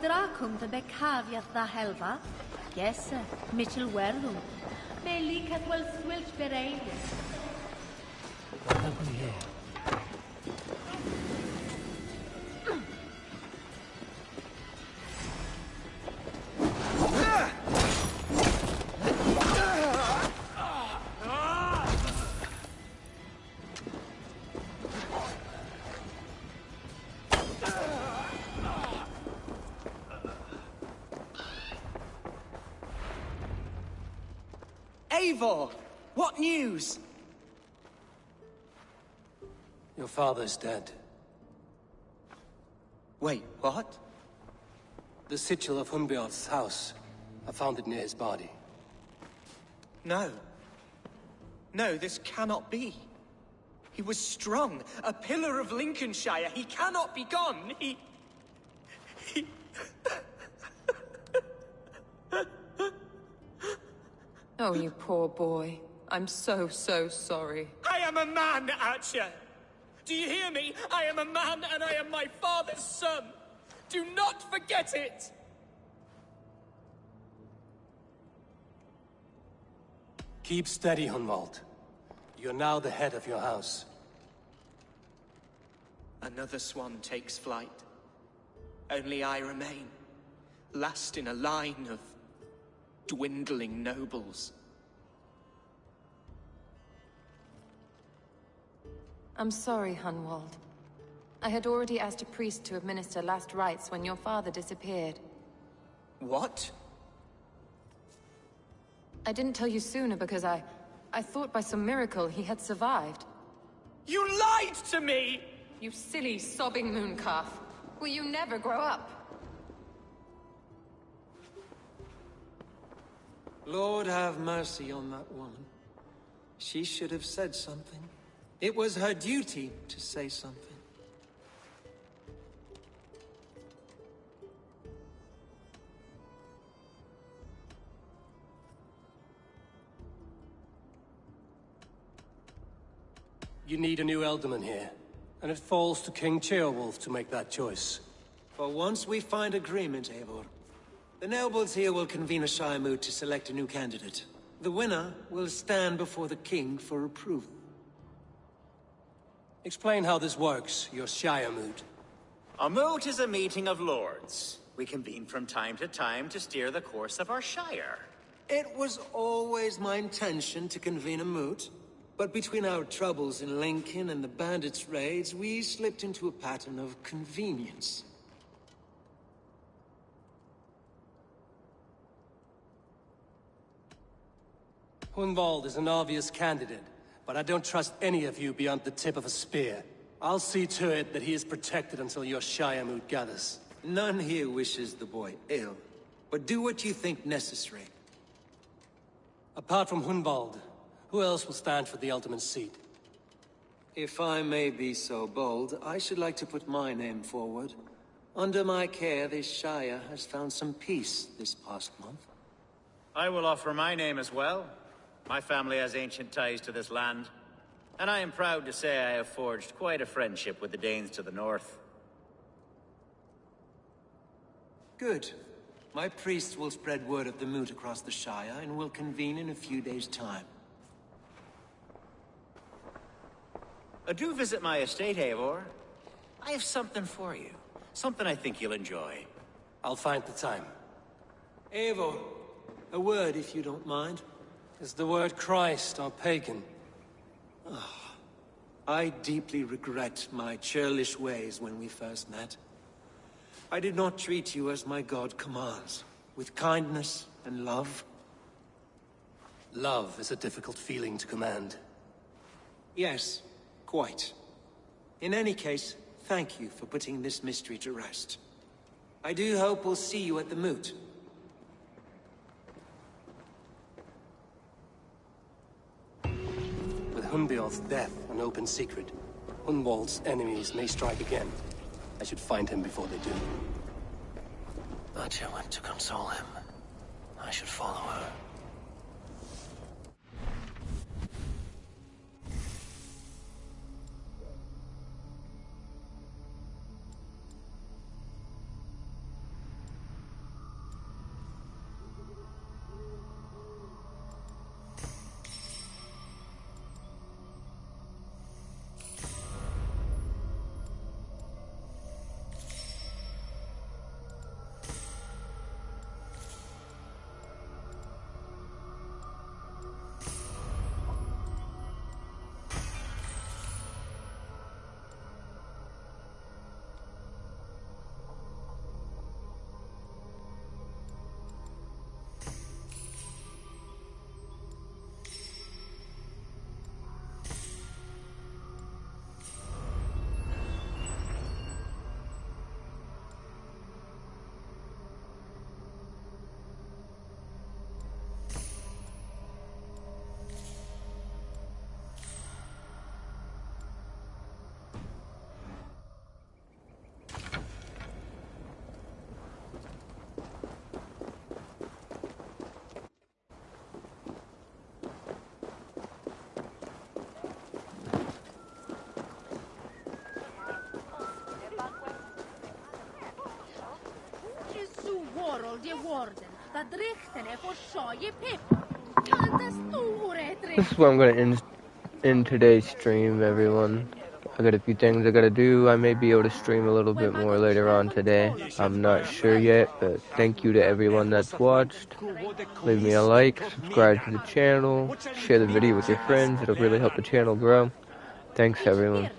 Dracum de becaviath da helva. Yes, sir. Mitchell Werlum. Beli catwell swilch bereilis.
Nobody here.
Eivor! What news?
Your father's dead.
Wait, what?
The sigil of Hunbjorn's house. I found it near his body.
No. No, this cannot be. He was strong, a pillar of Lincolnshire. He cannot be gone. He...
Oh, you poor boy. I'm so sorry.
I am a man, Archer! Do you hear me? I am a man, and I am my father's son! Do not forget it!
Keep steady, Hunwald. You're now the head of your house.
Another swan takes flight. Only I remain, last in a line of dwindling nobles.
I'm sorry, Hunwald. I had already asked a priest to administer last rites when your father disappeared.
What?
I didn't tell you sooner because I thought by some miracle he had survived.
You lied to me!
You silly, sobbing mooncalf. Will you never grow up?
Lord have mercy on that woman. She should have said something. It was her duty to say something.
You need a new Elderman here, and it falls to King Ceolwulf to make that choice.
For once we find agreement, Eivor. The nobles here will convene a Shire moot to select a new candidate. The winner will stand before the king for approval.
Explain how this works, your Shire moot.
A moot is a meeting of lords. We convene from time to time to steer the course of our Shire.
It was always my intention to convene a moot, but between our troubles in Lincoln and the bandits' raids, we slipped into a pattern of convenience.
Hunwald is an obvious candidate, but I don't trust any of you beyond the tip of a spear. I'll see to it that he is protected until your Shire moot gathers.
None here wishes the boy ill, but do what you think necessary.
Apart from Hunwald, who else will stand for the ultimate seat?
If I may be so bold, I should like to put my name forward. Under my care, this Shire has found some peace this past month.
I will offer my name as well. My family has ancient ties to this land, and I am proud to say I have forged quite a friendship with the Danes to the north.
Good. My priests will spread word of the moot across the Shire, and will convene in a few days' time.
Do visit my estate, Eivor. I have something for you. Something I think you'll enjoy.
I'll find the time.
Eivor, a word if you don't mind.
Is the word Christ or pagan?
I deeply regret my churlish ways when we first met. I did not treat you as my god commands, with kindness and love.
Love is a difficult feeling to command.
Yes, quite. In any case, thank you for putting this mystery to rest. I do hope we'll see you at the moot.
With Hunbeor's death an open secret, Hunwald's enemies may strike again. I should find him before they do.
Nadja went to console him. I should follow her.
This is where I'm going to end today's stream, everyone. I got a few things I gotta do. I may be able to stream a little bit more later on today. I'm not sure yet, but thank you to everyone that's watched. Leave me a like, subscribe to the channel, share the video with your friends. It'll really help the channel grow. Thanks, everyone.